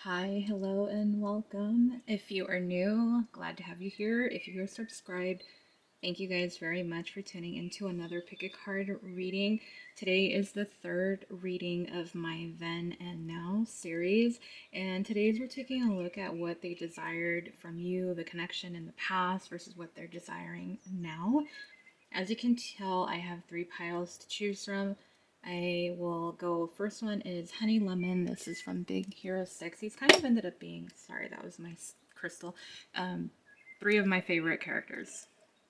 Hi, hello, and welcome. If you are new, glad to have you here. If you're subscribed, thank you guys very much for tuning into another Pick a Card reading. Today is the third reading of my Then and Now series, and today's we're taking a look at what they desired from you, the connection in the past versus what they're desiring now. As you can tell, I have three piles to choose from. I will go. First one is Honey Lemon. This is from Big Hero 6. He's kind of ended up being, sorry, that was my crystal. Um, Three of my favorite characters,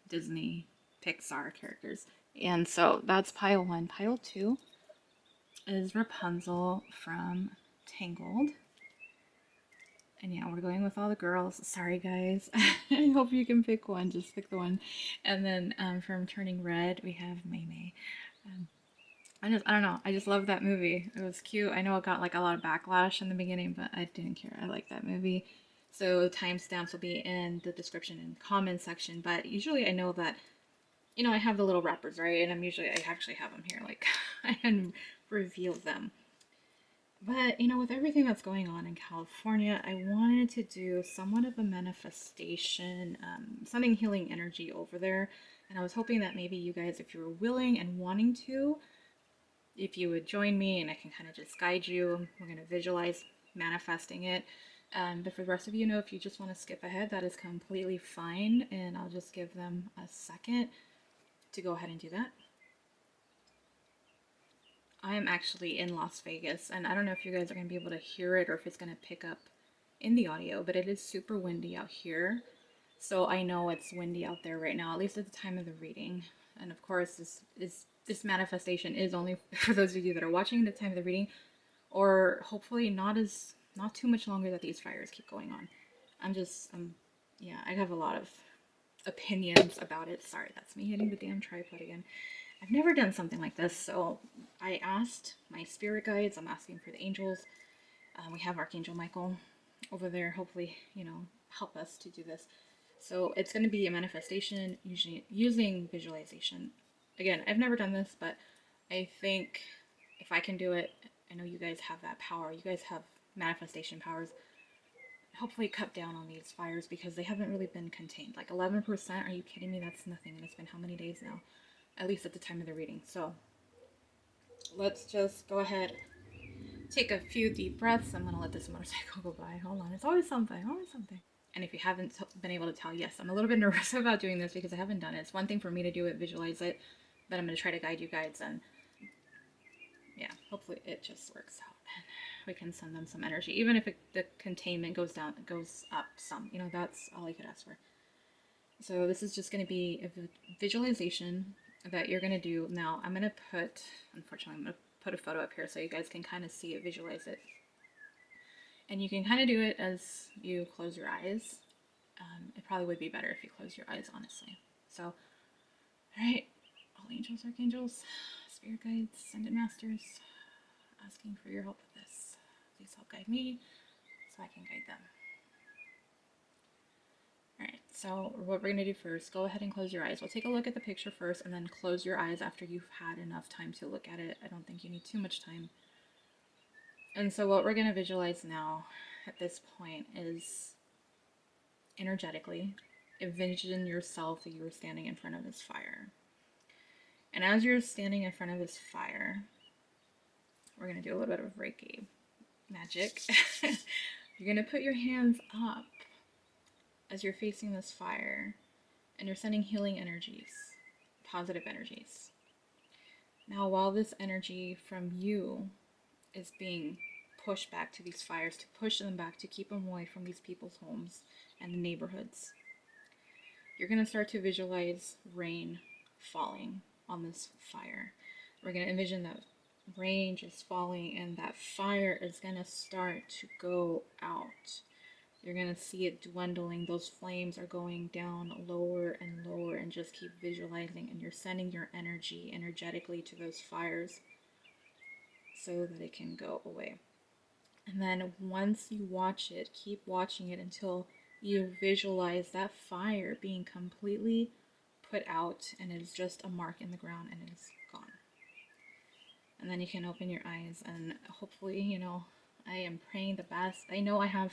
Disney, Pixar characters. And so that's pile one. Pile two is Rapunzel from Tangled. And yeah, we're going with all the girls. Sorry, guys. I hope you can pick one. Just pick the one. And then from Turning Red, we have Mei Mei. Um, I don't know. I just love that movie. It was cute. I know it got like a lot of backlash in the beginning, but I didn't care. I like that movie. So timestamps will be in the description and comment section. But usually I know that, I have the little wrappers, right? And I actually have them here. Like, I can reveal them. But, with everything that's going on in California, I wanted to do somewhat of a manifestation, sending healing energy over there. And I was hoping that maybe you guys, if you were willing and wanting to, if you would join me and I can kind of just guide you. We're going to visualize manifesting it. But for the rest of you, if you just want to skip ahead, that is completely fine. And I'll just give them a second to go ahead and do that. I am actually in Las Vegas, and I don't know if you guys are going to be able to hear it or if it's going to pick up in the audio, but it is super windy out here. So I know it's windy out there right now, at least at the time of the reading. And of course, this manifestation is only for those of you that are watching the time of the reading, or hopefully not too much longer that these fires keep going on. Yeah, I have a lot of opinions about it. Sorry, that's me hitting the damn tripod again. I've never done something like this, so I asked my spirit guides, I'm asking for the angels. We have Archangel Michael over there, hopefully, help us to do this. So it's going to be a manifestation usually using visualization. Again, I've never done this, but I think if I can do it, I know you guys have that power. You guys have manifestation powers. Hopefully cut down on these fires because they haven't really been contained. Like 11%, are you kidding me? That's nothing. And it's been how many days now? At least at the time of the reading. So let's just go ahead, take a few deep breaths. I'm gonna let this motorcycle go by. Hold on, it's always something, always something. And if you haven't been able to tell, yes, I'm a little bit nervous about doing this because I haven't done it. It's one thing for me to do it, visualize it, but I'm gonna try to guide you guys, and yeah, hopefully it just works out. And we can send them some energy, even if the containment goes down, goes up some. That's all I could ask for. So this is just going to be a visualization that you're going to do. Now I'm going to put, unfortunately, I'm going to put a photo up here so you guys can kind of see it, visualize it. And you can kind of do it as you close your eyes. It probably would be better if you close your eyes, honestly. So, all right, all angels, archangels, spirit guides, ascended masters, asking for your help with this. Please help guide me so I can guide them. Alright, so what we're going to do first, go ahead and close your eyes. We'll take a look at the picture first and then close your eyes after you've had enough time to look at it. I don't think you need too much time. And so what we're going to visualize now at this point is energetically envision yourself that you were standing in front of this fire. And as you're standing in front of this fire, we're going to do a little bit of Reiki magic. You're going to put your hands up as you're facing this fire, and you're sending healing energies, positive energies. Now, while this energy from you is being pushed back to these fires, to push them back, to keep them away from these people's homes and the neighborhoods, you're going to start to visualize rain falling on this fire. We're going to envision that rain just falling and that fire is going to start to go out. You're going to see it dwindling. Those flames are going down lower and lower, and just keep visualizing, and you're sending your energy energetically to those fires so that it can go away. And then once you watch it, keep watching it until you visualize that fire being completely put out and it is just a mark in the ground and it is gone. And then you can open your eyes and hopefully, I am praying the best. I know I have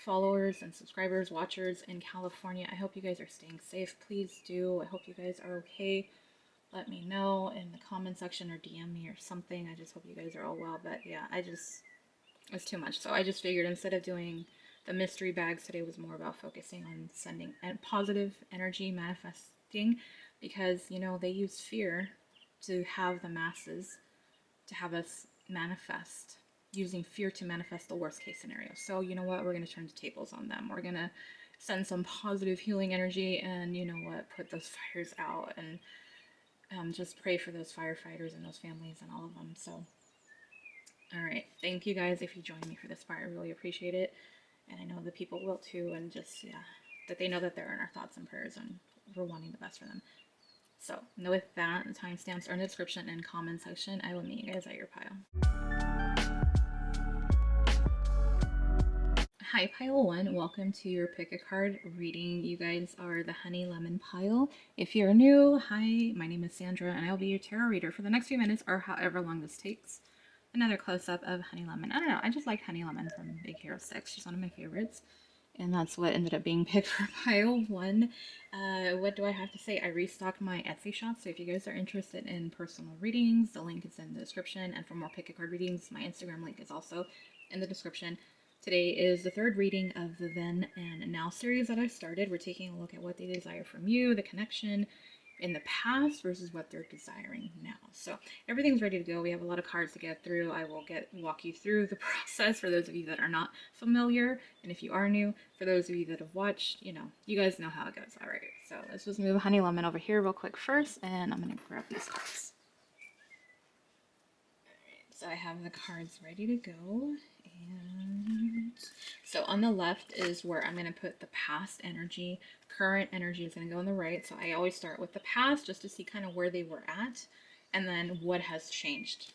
followers and subscribers, watchers in California. I hope you guys are staying safe. Please do. I hope you guys are okay. Let me know in the comment section or DM me or something. I just hope you guys are all well. But yeah, it's too much. So I just figured instead of doing the mystery bags today was more about focusing on sending and positive energy manifesting, because they use fear to have the masses, to have us manifest, using fear to manifest the worst case scenario. So you know what, we're going to turn the tables on them. We're going to send some positive healing energy, and you know what, put those fires out, and just pray for those firefighters and those families and all of them. So all right, thank you guys if you join me for this part. I really appreciate it, and I know the people will too. And just, yeah, that they know that they're in our thoughts and prayers, and we're wanting the best for them. So with that, the timestamps are in the description and comment section. I will meet you guys at your pile. Hi, pile one. Welcome to your pick a card reading. You guys are the honey lemon pile. If you're new, hi, my name is Sandra, and I'll be your tarot reader for the next few minutes or however long this takes. Another close-up of honey lemon. I don't know, I just like honey lemon from Big Hero 6. She's one of my favorites, and that's what ended up being picked for pile one. What do I have to say? I restocked my Etsy shop, so if you guys are interested in personal readings, the link is in the description. And for more pick a card readings, my Instagram link is also in the description. Today is the third reading of the Then and Now series that I started. We're taking a look at what they desire from you, the connection in the past versus what they're desiring now. So everything's ready to go. We have a lot of cards to get through. I will walk you through the process for those of you that are not familiar, and if you are new, for those of you that have watched, you guys know how it goes. All right, so let's just move honey lemon over here real quick first, and I'm gonna grab these cards. So I have the cards ready to go, and so on the left is where I'm going to put the past energy. Current energy is going to go on the right. So I always start with the past just to see kind of where they were at, and then what has changed.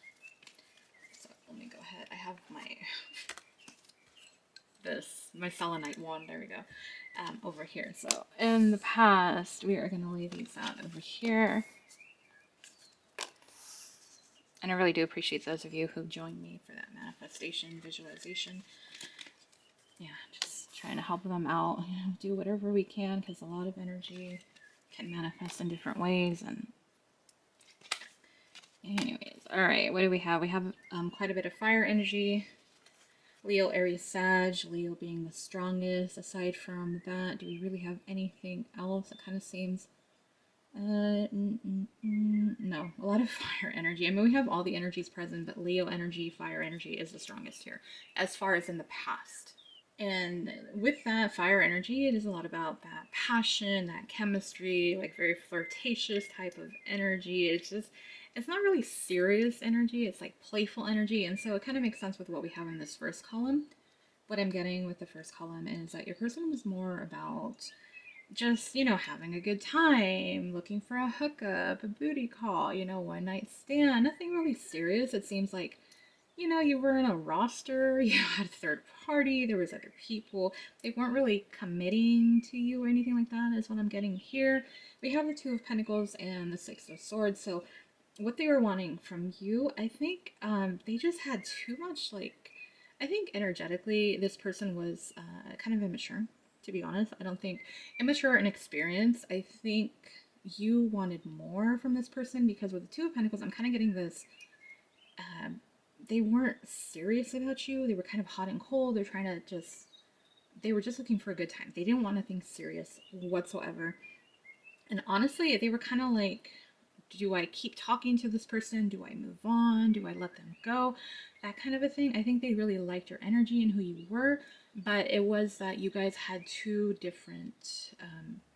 So let me go ahead. I have my selenite wand. There we go. Over here. So in the past, we are going to lay these out over here. And I really do appreciate those of you who joined me for that manifestation, visualization. Yeah, just trying to help them out, do whatever we can, because a lot of energy can manifest in different ways. And anyways, all right, what do we have? We have quite a bit of fire energy. Leo, Aries, Sag, Leo being the strongest. Aside from that, do we really have anything else? It kind of seems no, a lot of fire energy. I mean, we have all the energies present, but Leo energy, fire energy is the strongest here as far as in the past. And with that fire energy, it is a lot about that passion, that chemistry, like very flirtatious type of energy. It's not really serious energy, it's like playful energy. And so it kind of makes sense with what we have in this first column. What I'm getting with the first column is that your person was more about just, having a good time, looking for a hookup, a booty call, one night stand, nothing really serious. It seems like, you were in a roster, you had a third party, there was other people. They weren't really committing to you or anything like that, is what I'm getting here. We have the Two of Pentacles and the Six of Swords. So what they were wanting from you, I think they just had too much, I think energetically, this person was kind of immature, to be honest. I don't think immature in experience. I think you wanted more from this person, because with the Two of Pentacles, I'm kind of getting this, they weren't serious about you. They were kind of hot and cold. They were just looking for a good time. They didn't want anything serious whatsoever. And honestly, they were kind of like, do I keep talking to this person? Do I move on? Do I let them go? That kind of a thing. I think they really liked your energy and who you were, but it was that you guys had two different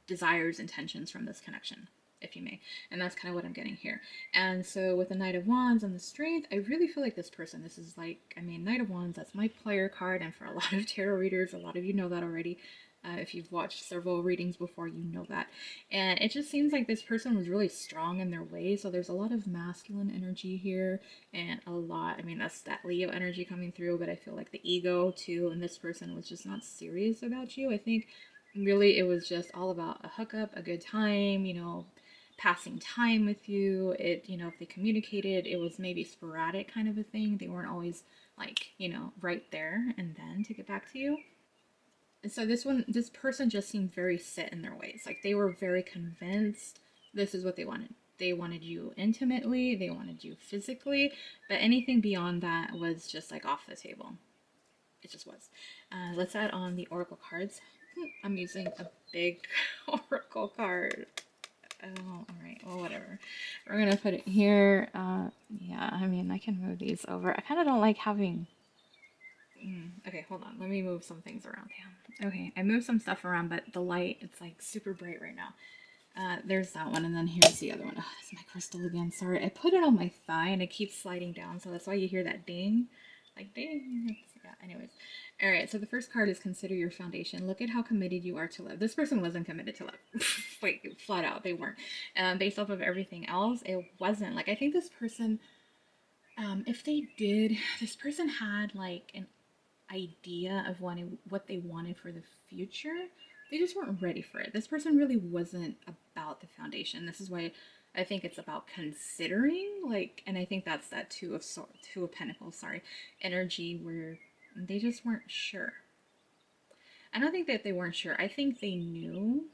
desires, intentions from this connection, if you may. And that's kind of what I'm getting here. And so with the Knight of Wands and the Strength, I really feel like this person, this is like, Knight of Wands, that's my player card. And for a lot of tarot readers, a lot of you know that already. If you've watched several readings before, you know that. And it just seems like this person was really strong in their way. So there's a lot of masculine energy here, and a lot, that's that Leo energy coming through, but I feel like the ego too. And this person was just not serious about you. I think really it was just all about a hookup, a good time, passing time with you. If they communicated, it was maybe sporadic kind of a thing. They weren't always like, you know, right there and then to get back to you. And so this person just seemed very set in their ways. Like they were very convinced this is what they wanted. They wanted you intimately, they wanted you physically, but anything beyond that was just like off the table. It just was. Let's add on the oracle cards. I'm using a big oracle card. Oh, all right. Well, whatever. We're gonna put it here. Yeah. I mean, I can move these over. I kind of don't like having. Okay, hold on. Let me move some things around. Damn. Okay, I moved some stuff around, but the light, it's like super bright right now. There's that one, and then here's the other one. Oh, this is my crystal again. Sorry, I put it on my thigh, and it keeps sliding down, so that's why you hear that ding. Like, ding. Yeah, anyways. All right, so the first card is consider your foundation. Look at how committed you are to love. This person wasn't committed to love. Wait, flat out, they weren't. Based off of everything else, it wasn't. Like, I think this person, if they did, this person had, like, an idea of what they wanted for the future. They just weren't ready for it. This person really wasn't about the foundation. This is why I think it's about considering, like, and I think that's that two of pentacles, sorry, energy where they just weren't sure. I don't think that they weren't sure. I think they knew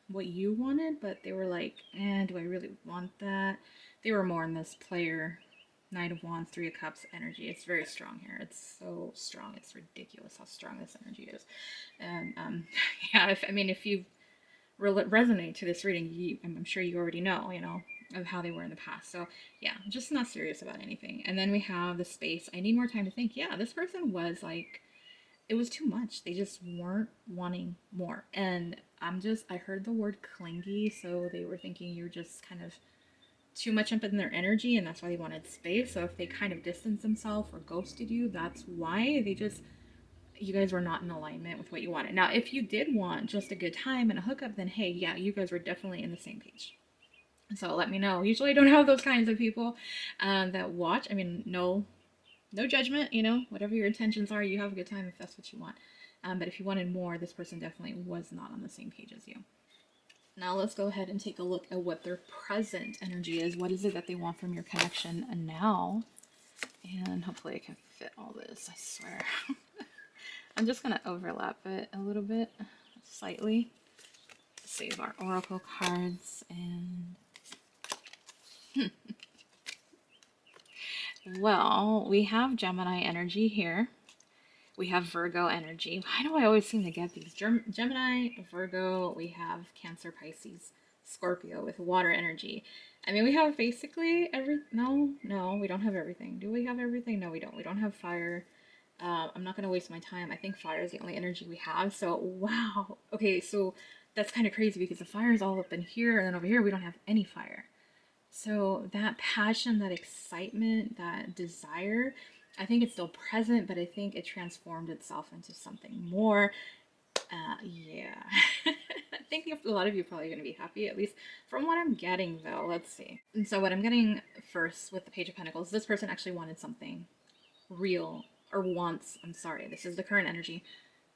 what you wanted, but they were like, do I really want that? They were more in this player Knight of Wands, Three of Cups energy. It's very strong here. It's so strong. It's ridiculous how strong this energy is. And yeah, if you resonate to this reading, I'm sure you already know, of how they were in the past. So yeah, just not serious about anything. And then we have the space. I need more time to think. Yeah, this person was like, it was too much. They just weren't wanting more. And I heard the word clingy, so they were thinking you're just kind of too much up in their energy, and that's why they wanted space. So if they kind of distanced themselves or ghosted you, that's why you guys were not in alignment with what you wanted. Now, if you did want just a good time and a hookup, then hey, yeah, you guys were definitely in the same page. So let me know. Usually I don't have those kinds of people that watch. I mean, no judgment, whatever your intentions are, you have a good time if that's what you want. But if you wanted more, this person definitely was not on the same page as you. Now let's go ahead and take a look at what their present energy is. What is it that they want from your connection now? And hopefully I can fit all this, I swear. I'm just going to overlap it a little bit, slightly. Save our oracle cards and... Well, we have Gemini energy here. We have Virgo energy. Why do I always seem to get these? Gemini, Virgo, we have Cancer, Pisces, Scorpio with water energy. I mean, we have basically no, we don't have everything. Do we have everything? No, we don't. We don't have fire. I'm not going to waste my time. I think fire is the only energy we have. So, wow. Okay, so that's kind of crazy because the fire is all up in here, and then over here we don't have any fire. So that passion, that excitement, that desire, I think it's still present, but I think it transformed itself into something more. Yeah. I think a lot of you are probably going to be happy, at least from what I'm getting, though. Let's see. And so what I'm getting first with the Page of Pentacles, this person actually wanted something real, or wants, I'm sorry, this is the current energy.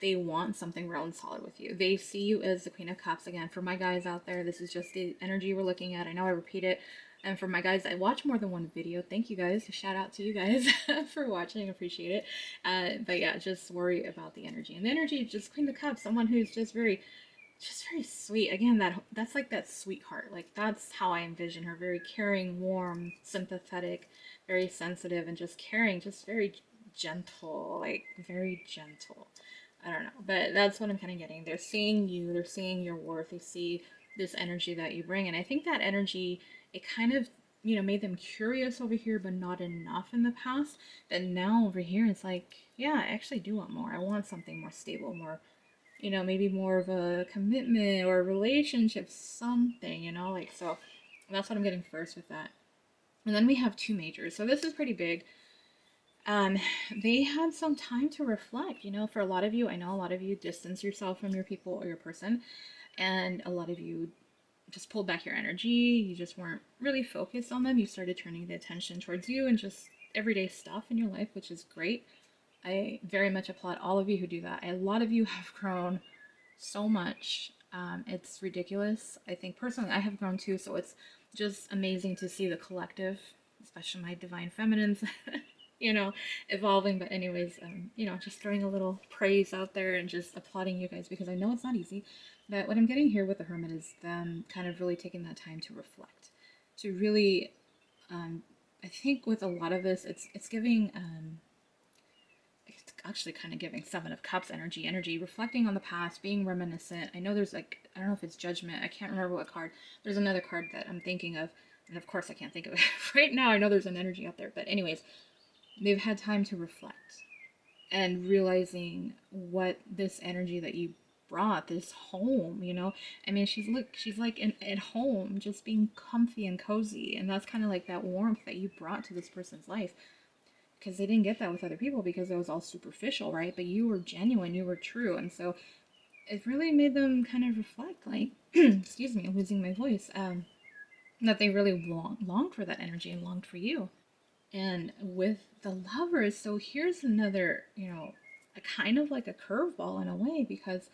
They want something real and solid with you. They see you as the Queen of Cups. Again, for my guys out there, this is just the energy we're looking at. I know I repeat it. And for my guys, I watch more than one video. Thank you guys. Shout out to you guys for watching. Appreciate it. But yeah, just worry about the energy. And the energy, just Queen of Cups, someone who's just very sweet. Again, that's like that sweetheart. Like that's how I envision her. Very caring, warm, sympathetic, very sensitive, and just caring. Just very gentle. Like very gentle. I don't know, but that's what I'm kind of getting. They're seeing you, they're seeing your worth, they see this energy that you bring. And I think that energy, it kind of, made them curious over here, but not enough in the past. That now over here, it's like, yeah, I actually do want more. I want something more stable, more, maybe more of a commitment or a relationship, something, like, so that's what I'm getting first with that. And then we have two majors. So this is pretty big. They had some time to reflect, for a lot of you. I know a lot of you distance yourself from your people or your person, and a lot of you just pulled back your energy. You just weren't really focused on them. You started turning the attention towards you and just everyday stuff in your life, which is great. I very much applaud all of you who do that. A lot of you have grown so much. It's ridiculous. I think personally I have grown too, so it's just amazing to see the collective, especially my divine feminines, you know, evolving. But anyways, just throwing a little praise out there and just applauding you guys because I know it's not easy. But what I'm getting here with the Hermit is them kind of really taking that time to reflect, to really, I think with a lot of this, it's giving it's actually kind of giving Seven of Cups energy, reflecting on the past, being reminiscent. I know there's like, I don't know if it's Judgment. I can't remember what card. There's another card that I'm thinking of, and of course I can't think of it right now. I know there's an energy out there, but anyways, they've had time to reflect and realizing what this energy that you brought, this home, I mean, she's like at home, just being comfy and cozy, and that's kind of like that warmth that you brought to this person's life because they didn't get that with other people because it was all superficial, right? But you were genuine, you were true, and so it really made them kind of reflect, like, excuse me, I'm losing my voice, that they really longed for that energy and longed for you. And with the Lovers, so here's another, a kind of like a curveball in a way because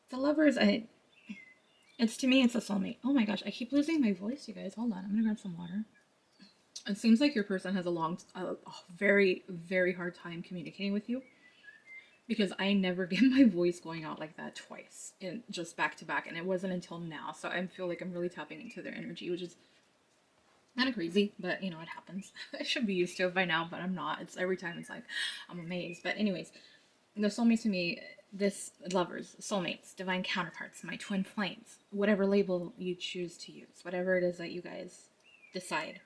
the Lovers, it's to me, it's a soulmate. Oh my gosh, I keep losing my voice, you guys. Hold on, I'm gonna grab some water. It seems like your person has a very, very hard time communicating with you because I never get my voice going out like that twice in just back to back, and it wasn't until now. So I feel like I'm really tapping into their energy, which is kind of crazy, but it happens. I should be used to it by now, but I'm not. It's every time it's like I'm amazed. But anyways, the soulmates to me, this Lovers, soulmates, divine counterparts, my twin flames, whatever label you choose to use, whatever it is that you guys decide.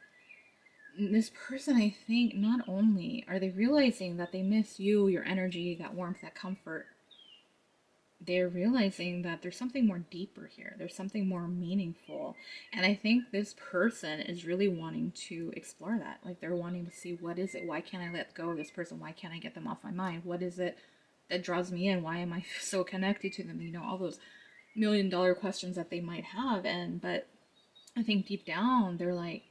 This person, I think, not only are they realizing that they miss you, your energy, that warmth, that comfort, they're realizing that there's something more deeper here. There's something more meaningful. And I think this person is really wanting to explore that. Like they're wanting to see what is it? Why can't I let go of this person? Why can't I get them off my mind? What is it that draws me in? Why am I so connected to them? All those $1 million questions that they might have. But I think deep down they're like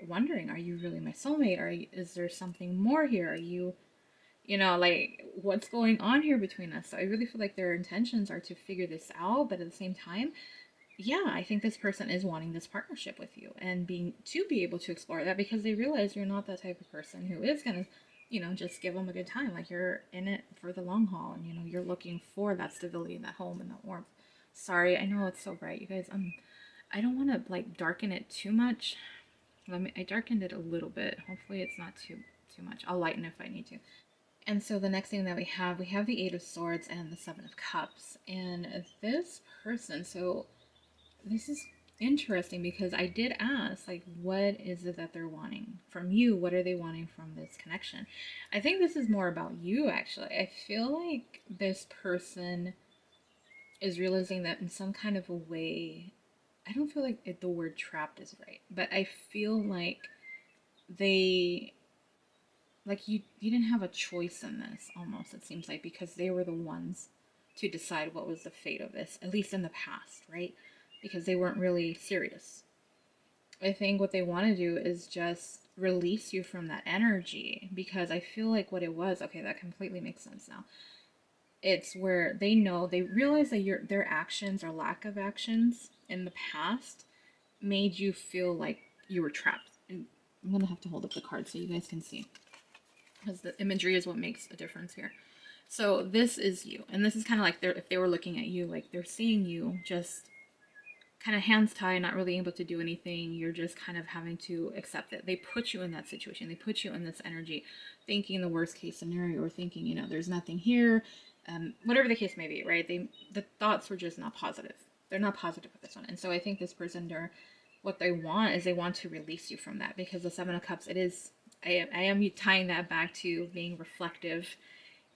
wondering, are you really my soulmate? Is there something more here? Are you like what's going on here between us? So I really feel like their intentions are to figure this out, but at the same time, yeah, I think this person is wanting this partnership with you and be able to explore that because they realize you're not that type of person who is gonna, just give them a good time. Like you're in it for the long haul, and you're looking for that stability, that home, and that warmth. Sorry, I know it's so bright, you guys. I don't want to like darken it too much. I darkened it a little bit. Hopefully, it's not too much. I'll lighten if I need to. And so the next thing that we have the Eight of Swords and the Seven of Cups. And this person, so this is interesting because I did ask, like, what is it that they're wanting from you? What are they wanting from this connection? I think this is more about you, actually. I feel like this person is realizing that in some kind of a way, I don't feel like the word trapped is right, but I feel like they you didn't have a choice in this almost, it seems like, because they were the ones to decide what was the fate of this, at least in the past, right? Because they weren't really serious. I think what they want to do is just release you from that energy because I feel like what it was, okay, that completely makes sense now. It's where they realize that their actions or lack of actions in the past made you feel like you were trapped. And I'm gonna have to hold up the card so you guys can see because the imagery is what makes a difference here. So this is you, and this is kind of like if they were looking at you, like they're seeing you just kind of hands tied, not really able to do anything. You're just kind of having to accept it. They put you in that situation. They put you in this energy, thinking the worst case scenario, or thinking there's nothing here, whatever the case may be, right? The thoughts were just not positive. They're not positive with this one, and so I think this person, what they want is they want to release you from that because the Seven of Cups, it is. I am tying that back to being reflective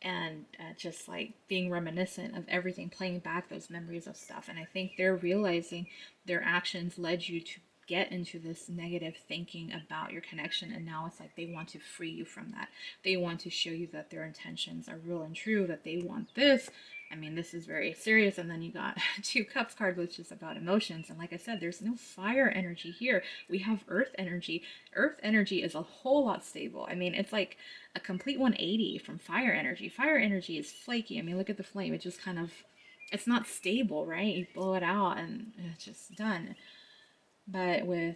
and just like being reminiscent of everything, playing back those memories of stuff. And I think they're realizing their actions led you to get into this negative thinking about your connection. And now it's like they want to free you from that. They want to show you that their intentions are real and true, that they want this. I mean, this is very serious. And then you got Two Cups card, which is about emotions. And like I said, there's no fire energy here. We have earth energy. Earth energy is a whole lot stable. I mean, it's like a complete 180 from fire energy. Fire energy is flaky. I mean, look at the flame. It just kind of, it's not stable, right? You blow it out and it's just done. But with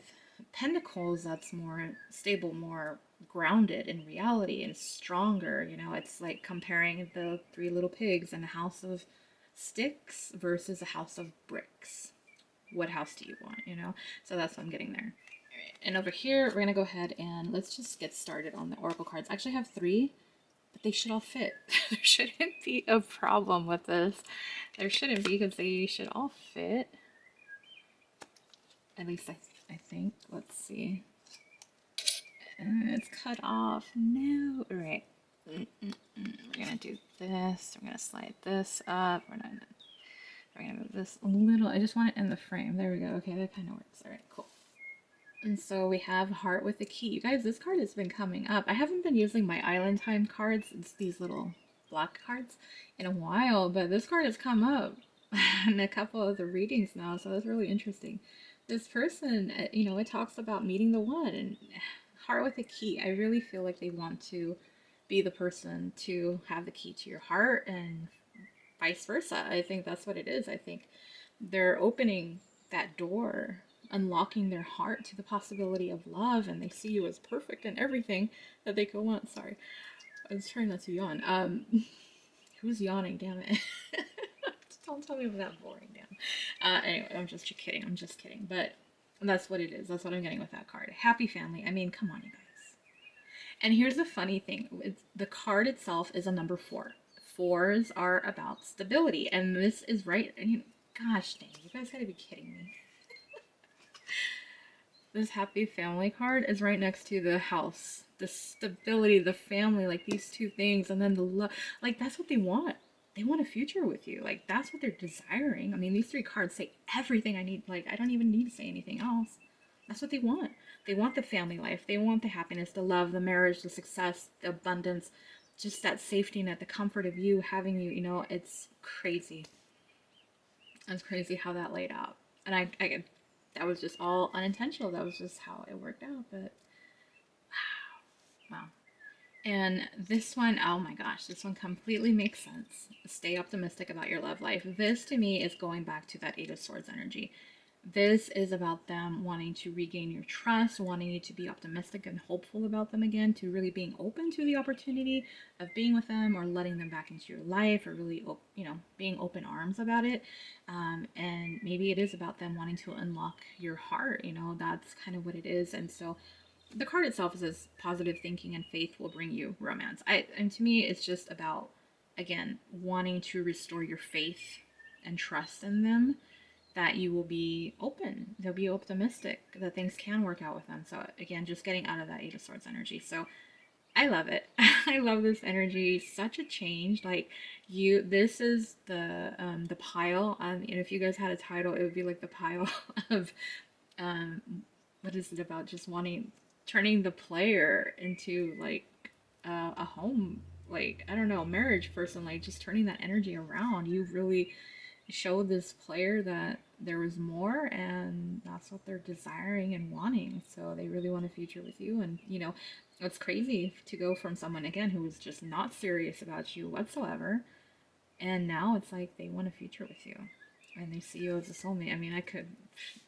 Pentacles, that's more stable, more grounded in reality and stronger. You know, it's like comparing the three little pigs in a house of sticks versus a house of bricks. What house do you want, you know? So that's what I'm getting there. All right. And over here, we're going to go ahead and let's just get started on the oracle cards. I actually have 3, but they should all fit. There shouldn't be a problem with this. There shouldn't be, because they should all fit. At least I think. Let's see. It's cut off. No. All right. We're going to do this. We're going to slide this up. We're going to move this a little. I just want it in the frame. There we go. Okay, that kind of works. All right, cool. And so we have Heart with the Key. You guys, this card has been coming up. I haven't been using my Island Time cards. It's these little black cards in a while, but this card has come up in a couple of the readings now, so that's really interesting. This person, you know, it talks about meeting the one, and Heart with a Key. I really feel like they want to be the person to have the key to your heart, and vice versa. I think that's what it is. I think they're opening that door, unlocking their heart to the possibility of love, and they see you as perfect in everything that they could want. Sorry, I was trying not to yawn. Who's yawning? Damn it! Don't tell me about that boring. Damn. Anyway, I'm just kidding. I'm just kidding. But that's what it is. That's what I'm getting with that card. Happy family. I mean, come on, you guys. And here's the funny thing. The card itself is a number 4. 4s are about stability. And this is right. I mean, gosh dang, you guys gotta be kidding me. This happy family card is right next to the house. The stability, the family, like these two things. And then the love. Like, that's what they want. They want a future with you. Like, that's what they're desiring. I mean, these 3 cards say everything I need. Like, I don't even need to say anything else. That's what they want. They want the family life. They want the happiness, the love, the marriage, the success, the abundance, just that safety net, the comfort of you, having you, you know, it's crazy. It's crazy how that laid out. And I that was just all unintentional. That was just how it worked out. But wow. And this one, oh my gosh, this one completely makes sense. Stay optimistic about your love life. This to me is going back to that 8 of Swords energy. This is about them wanting to regain your trust, wanting you to be optimistic and hopeful about them again, to really being open to the opportunity of being with them or letting them back into your life, or really, you know, being open arms about it. And maybe it is about them wanting to unlock your heart. You know, that's kind of what it is. And so the card itself says positive thinking and faith will bring you romance. And to me, it's just about, again, wanting to restore your faith and trust in them, that you will be open, they'll be optimistic, that things can work out with them. So again, just getting out of that 8 of Swords energy. So I love it. I love this energy. Such a change. Like, this is the pile. And if you guys had a title, it would be like the pile of what is it about? Just turning the player into like a home, like, I don't know, marriage person, like just turning that energy around. You really show this player that there was more, and that's what they're desiring and wanting. So they really want a future with you. And you know, it's crazy to go from someone, again, who was just not serious about you whatsoever, and now it's like they want a future with you and they see you as a soulmate. I mean,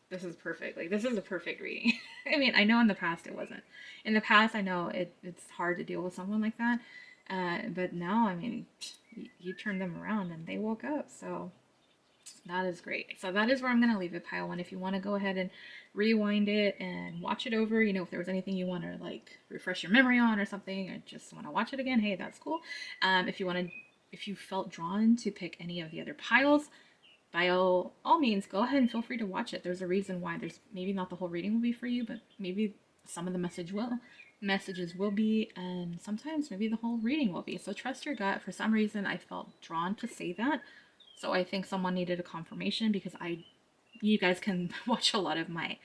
this is perfect. Like, this is a perfect reading. I mean, I know in the past it wasn't. In the past, I know it's hard to deal with someone like that. But now, I mean, you turn them around and they woke up. So that is great. So that is where I'm going to leave it, pile 1. If you want to go ahead and rewind it and watch it over, you know, if there was anything you want to like refresh your memory on or something, or just want to watch it again, hey, that's cool. If you felt drawn to pick any of the other piles, by all means, go ahead and feel free to watch it. There's a reason why. There's maybe not the whole reading will be for you, but maybe some of the messages will be, and sometimes maybe the whole reading will be. So trust your gut. For some reason, I felt drawn to say that. So I think someone needed a confirmation, because you guys can watch a lot of my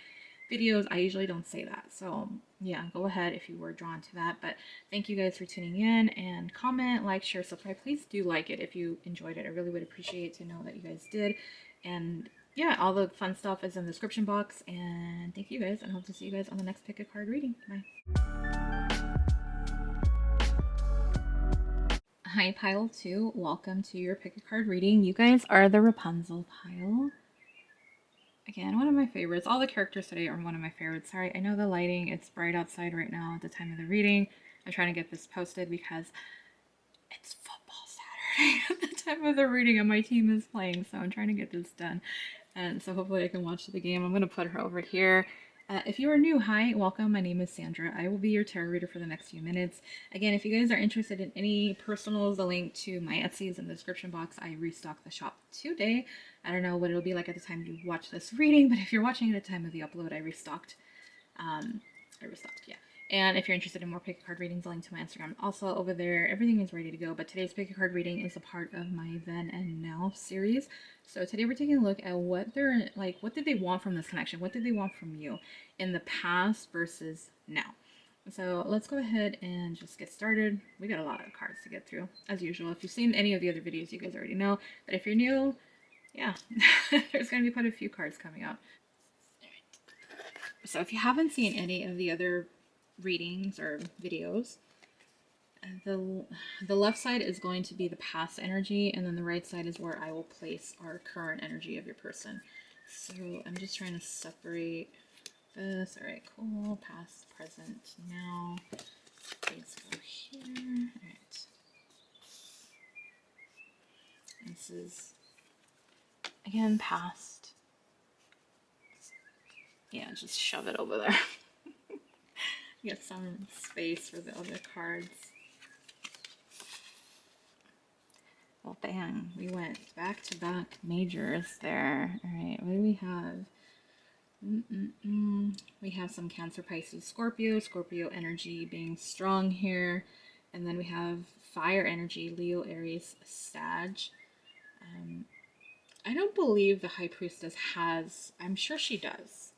videos. I usually don't say that. So yeah, go ahead if you were drawn to that. But thank you guys for tuning in, and comment, like, share, subscribe. Please do like it if you enjoyed it. I really would appreciate to know that you guys did. And yeah, all the fun stuff is in the description box. And thank you guys, and hope to see you guys on the next pick a card reading. Bye. Hi, pile 2. Welcome to your pick a card reading. You guys are the Rapunzel pile. Again, one of my favorites. All the characters today are one of my favorites. Sorry, I know the lighting, it's bright outside right now at the time of the reading. I'm trying to get this posted because it's football Saturday at the time of the reading and my team is playing, so I'm trying to get this done. And so hopefully I can watch the game. I'm going to put her over here. If you are new, hi, welcome. My name is Sandra. I will be your tarot reader for the next few minutes. Again, if you guys are interested in any personals, the link to my Etsy is in the description box. I restocked the shop today. I don't know what it'll be like at the time you watch this reading, but if you're watching it at the time of the upload, I restocked. Yeah. And if you're interested in more pick a card readings, the link to my Instagram also over there. Everything is ready to go. But today's pick a card reading is a part of my Then and Now series. So today we're taking a look at what they're like. What did they want from this connection? What did they want from you in the past versus now? So let's go ahead and just get started. We got a lot of cards to get through, as usual. If you've seen any of the other videos, you guys already know. But if you're new, yeah, there's going to be quite a few cards coming out. So if you haven't seen any of the other readings or videos, the left side is going to be the past energy, and then the right side is where I will place our current energy of your person. So I'm just trying to separate this. All right, cool. Past, present, now. Please go here. All right. This is again past. Yeah, just shove it over there. Get some space for the other cards. Well, bang, we went back-to-back majors there. All right, what do we have? We have some Cancer, Pisces, Scorpio. Scorpio energy being strong here. And then we have fire energy, Leo, Aries, Sag. I don't believe the High Priestess has, I'm sure she does,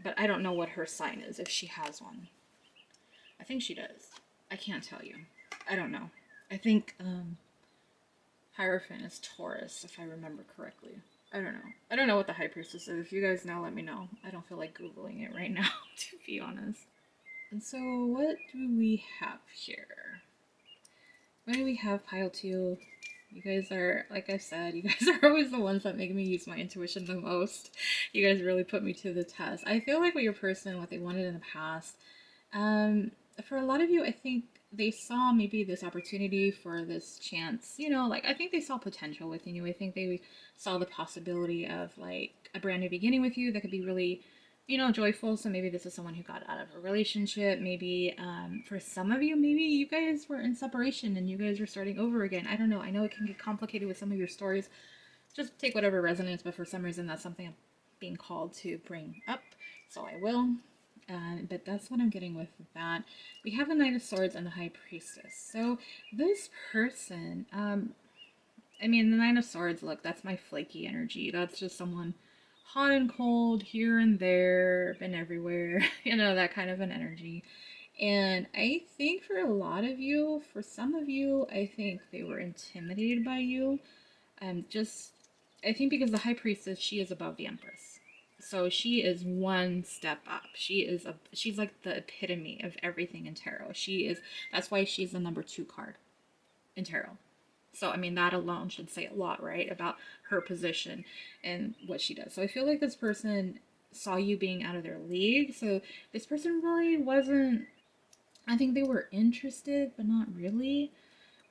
but I don't know what her sign is, if she has one. I think she does. I can't tell you. I don't know. I think Hierophant is Taurus, if I remember correctly. I don't know. I don't know what the High Priestess is. If you guys know, let me know. I don't feel like Googling it right now, to be honest. And so, what do we have here? What do we have, pile 2? You guys are, like I said, you guys are always the ones that make me use my intuition the most. You guys really put me to the test. I feel like with your person, what they wanted in the past, for a lot of you, I think they saw maybe this opportunity for this chance, you know, like I think they saw potential within you. I think they saw the possibility of like a brand new beginning with you that could be really, you know, joyful. So maybe this is someone who got out of a relationship. Maybe for some of you, maybe you guys were in separation and you guys were starting over again. I don't know. I know it can get complicated with some of your stories. Just take whatever resonates, but for some reason that's something I'm being called to bring up. So I will. But that's what I'm getting with that. We have the Knight of Swords and the High Priestess. So this person, I mean, the Nine of Swords, look, that's my flaky energy. That's just someone hot and cold, here and there, been everywhere, you know, that kind of an energy. And I think for a lot of you, for some of you, I think they were intimidated by you. I think because the High Priestess, she is above the Empress. So she is one step up. She's like the epitome of everything in tarot. That's why she's the number 2 card in tarot. So, I mean, that alone should say a lot, right, about her position and what she does. So I feel like this person saw you being out of their league. So this person really wasn't, I think they were interested, but not really.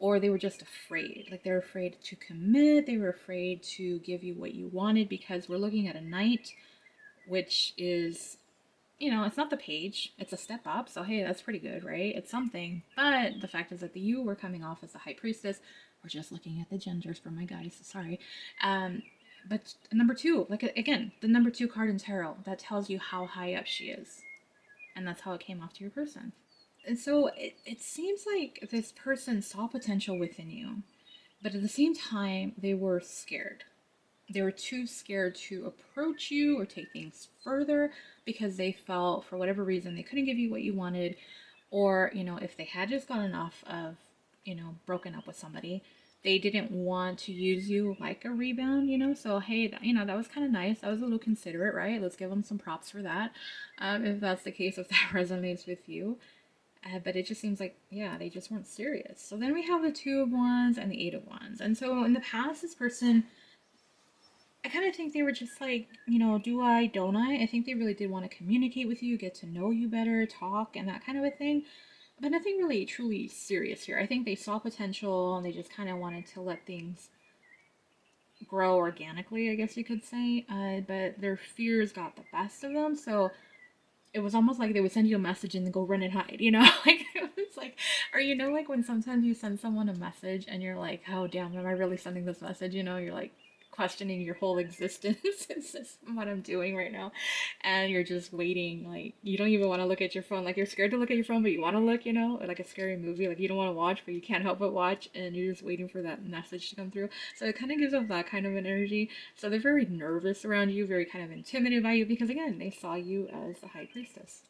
Or they were just afraid. Like they're afraid to commit. They were afraid to give you what you wanted because we're looking at a knight, which is, you know, it's not the page, it's a step up. So, hey, that's pretty good, right? It's something. But the fact is that you were coming off as the High Priestess. We're just looking at the genders for my guys, sorry. But number 2, like again, the number 2 card in tarot, that tells you how high up she is. And that's how it came off to your person. And so it seems like this person saw potential within you, but at the same time, they were scared. They were too scared to approach you or take things further because they felt, for whatever reason, they couldn't give you what you wanted. Or, you know, if they had just gotten off of, you know, broken up with somebody, they didn't want to use you like a rebound, you know. So, hey, you know, that was kind of nice. That was a little considerate, right? Let's give them some props for that. If that's the case, if that resonates with you. But it just seems like, yeah, they just weren't serious. So then we have the 2 of Wands and the 8 of Wands. And so in the past, this person, I kind of think they were just like, you know, do I, don't I? I think they really did want to communicate with you, get to know you better, talk, and that kind of a thing. But nothing really truly serious here. I think they saw potential and they just kind of wanted to let things grow organically, I guess you could say. But their fears got the best of them. So it was almost like they would send you a message and then go run and hide, you know? Like, it was like, or you know, like when sometimes you send someone a message and you're like, oh, damn, am I really sending this message? You know, you're like questioning your whole existence. Is this what I'm doing right now? And you're just waiting. Like, you don't even want to look at your phone. Like, you're scared to look at your phone, but you want to look, you know? Or like a scary movie. Like, you don't want to watch, but you can't help but watch. And you're just waiting for that message to come through. So it kind of gives off that kind of an energy. So they're very nervous around you, very kind of intimidated by you because, again, they saw you as the high priestess.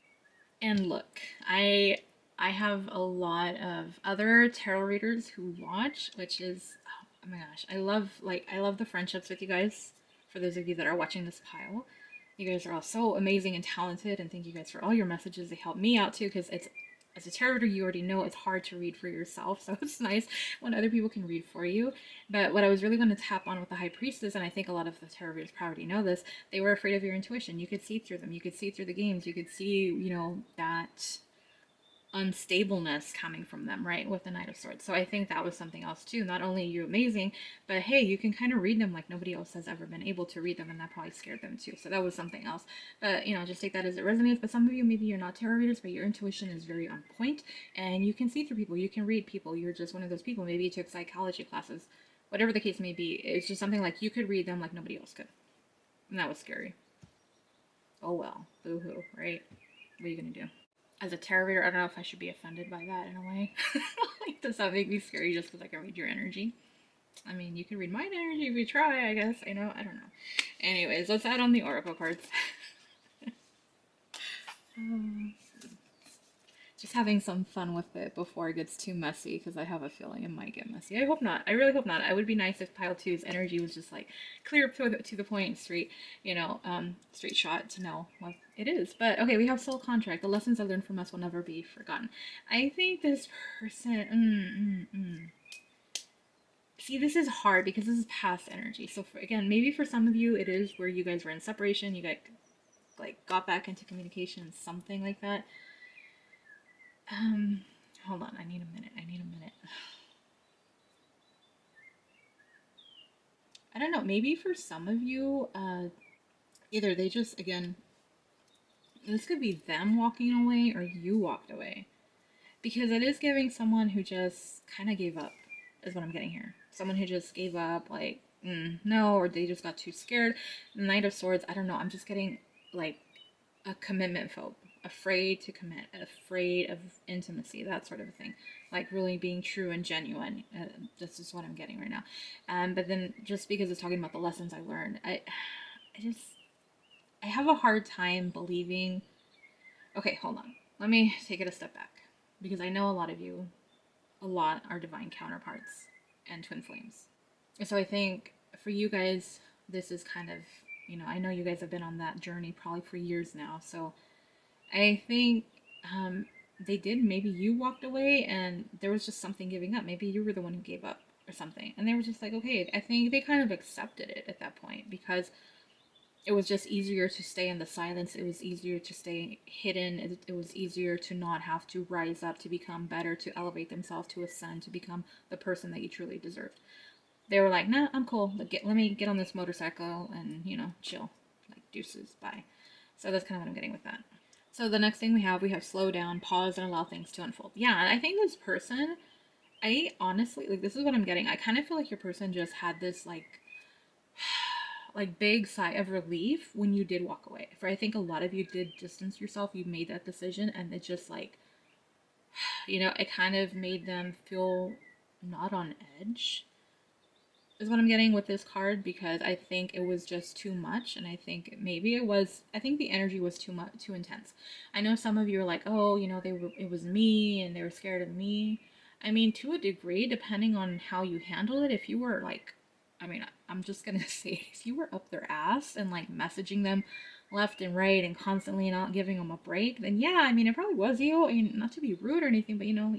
And look, I have a lot of other tarot readers who watch, which is oh my gosh, I love the friendships with you guys. For those of you that are watching this pile, you guys are all so amazing and talented, and thank you guys for all your messages. They help me out too because it's as a tarot reader, you already know it's hard to read for yourself, so it's nice when other people can read for you. But what I was really going to tap on with the High Priestess, and I think a lot of the tarot readers probably know this, they were afraid of your intuition. You could see through them. You could see through the games. You could see, you know, that unstableness coming from them, right? With the Knight of Swords. So I think that was something else too. Not only are you amazing, but hey, you can kind of read them like nobody else has ever been able to read them, and that probably scared them too. So that was something else. But you know, just take that as it resonates. But some of you, maybe you're not tarot readers, but your intuition is very on point, and you can see through people. You can read people. You're just one of those people. Maybe you took psychology classes, whatever the case may be. It's just something like you could read them like nobody else could, and that was scary. Oh well, boo hoo, right? What are you gonna do? As a tarot reader, I don't know if I should be offended by that in a way. Like, does that make me scary just because I can read your energy? I mean, you can read my energy if you try, I guess. I know, I don't know. Anyways, let's add on the oracle cards. um, just having some fun with it before it gets too messy because I have a feeling it might get messy. I hope not. I really hope not. It would be nice if pile two's energy was just like clear to the point, straight, you know, straight shot to know what it is. But okay, we have soul contract. The lessons I learned from us will never be forgotten. I think this person. See, this is hard because this is past energy. So again, maybe for some of you, it is where you guys were in separation. You got back into communication, something like that. Um, Hold on. I need a minute. I need a minute. I don't know. Maybe for some of you, either they just, again, this could be them walking away or you walked away. Because it is giving someone who just kind of gave up, is what I'm getting here. Someone who just gave up, like, no, or they just got too scared. The Knight of Swords, I don't know. I'm just getting, like, a commitment phobe, afraid to commit, afraid of intimacy, that sort of a thing, like really being true and genuine. This is what I'm getting right now. But then just because it's talking about the lessons I learned, I have a hard time believing. Okay, hold on. Let me take it a step back because I know a lot of you, a lot are divine counterparts and twin flames. So I think for you guys, this is kind of, you know, I know you guys have been on that journey probably for years now. So I think they did. Maybe you walked away and there was just something giving up. Maybe you were the one who gave up or something. And they were just like, okay, I think they kind of accepted it at that point because it was just easier to stay in the silence. It was easier to stay hidden. It was easier to not have to rise up, to become better, to elevate themselves, to ascend, to become the person that you truly deserved. They were like, nah, I'm cool. Let me get on this motorcycle and, you know, chill. Like, deuces, bye. So that's kind of what I'm getting with that. So the next thing we have slow down, pause, and allow things to unfold. Yeah, I think this person, I honestly, like, this is what I'm getting. I kind of feel like your person just had this, like big sigh of relief when you did walk away. For I think a lot of you did distance yourself. You made that decision, and it just like, you know, it kind of made them feel not on edge is what I'm getting with this card because I think it was just too much, and I think maybe it was. I think the energy was too much, too intense. I know some of you are like, oh, you know, it was me, and they were scared of me. I mean, to a degree, depending on how you handle it. If you were like, I mean, I'm just gonna say, if you were up their ass and like messaging them left and right and constantly not giving them a break, then yeah, I mean, it probably was you. I mean, not to be rude or anything, but you know,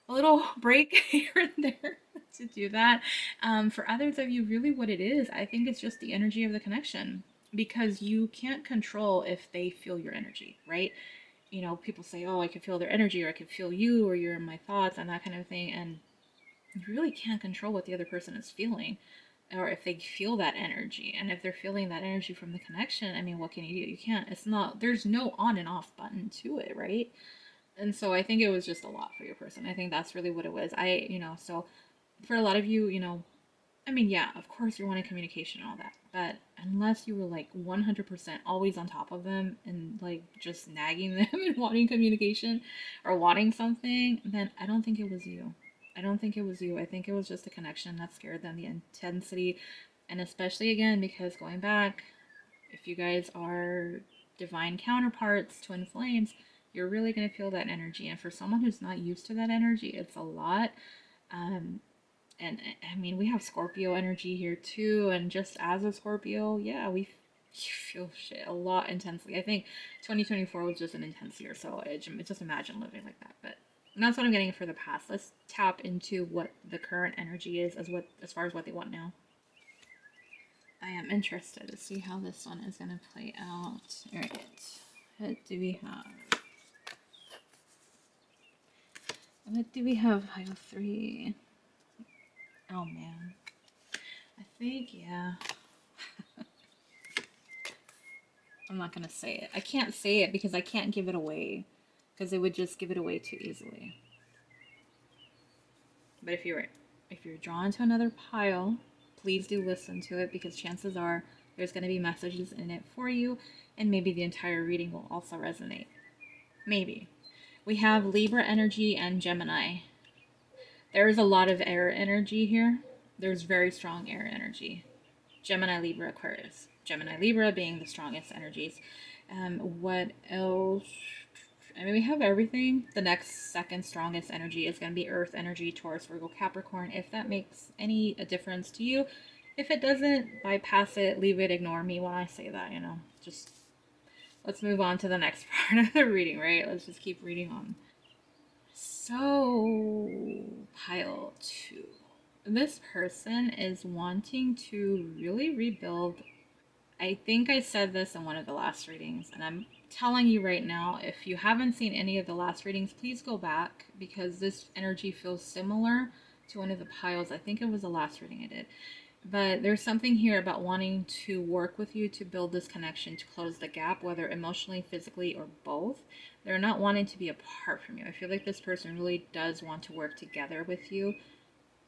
a little break here and there to do that. For others of you, really what it is, I think it's just the energy of the connection, because you can't control if they feel your energy, right? You know, people say, oh, I can feel their energy, or I can feel you, or you're in my thoughts, and that kind of thing. And you really can't control what the other person is feeling, or if they feel that energy. And if they're feeling that energy from the connection, I mean, what can you do? You can't. It's not, there's no on and off button to it, right? And so I think it was just a lot for your person. I think that's really what it was. So for a lot of you, I mean, yeah, of course you're wanting communication and all that, but unless you were like 100% always on top of them and like just nagging them and wanting communication or wanting something, then I don't think it was you. I don't think it was you. I think it was just the connection that scared them, the intensity, and especially again, because going back, if you guys are divine counterparts, twin flames, you're really going to feel that energy. And for someone who's not used to that energy, it's a lot. Um, and I mean, we have Scorpio energy here too. And just as a Scorpio, yeah, we feel shit a lot intensely. I think 2024 was just an intense year. So just imagine living like that. But that's what I'm getting for the past. Let's tap into what the current energy is as far as what they want now. I am interested to see how this one is going to play out. All right. What do we have? What do we have? I have 3. Oh, man. I think, yeah. I'm not going to say it. I can't say it because I can't give it away. Because it would just give it away too easily. But if you're drawn to another pile, please do listen to it, because chances are there's going to be messages in it for you, and maybe the entire reading will also resonate. Maybe. We have Libra energy and Gemini. There is a lot of air energy here. There's very strong air energy. Gemini, Libra, Aquarius. Gemini, Libra being the strongest energies. What else? I mean, we have everything. The next second strongest energy is going to be Earth energy, Taurus, Virgo, Capricorn. If that makes any a difference to you. If it doesn't, bypass it, leave it, ignore me when I say that, Just let's move on to the next part of the reading, right? Let's just keep reading on. So, pile 2. This person is wanting to really rebuild. I think I said this in one of the last readings, and I'm telling you right now, if you haven't seen any of the last readings, please go back, because this energy feels similar to one of the piles. I think it was the last reading I did. But there's something here about wanting to work with you to build this connection, to close the gap, whether emotionally, physically, or both. They're not wanting to be apart from you. I feel like this person really does want to work together with you,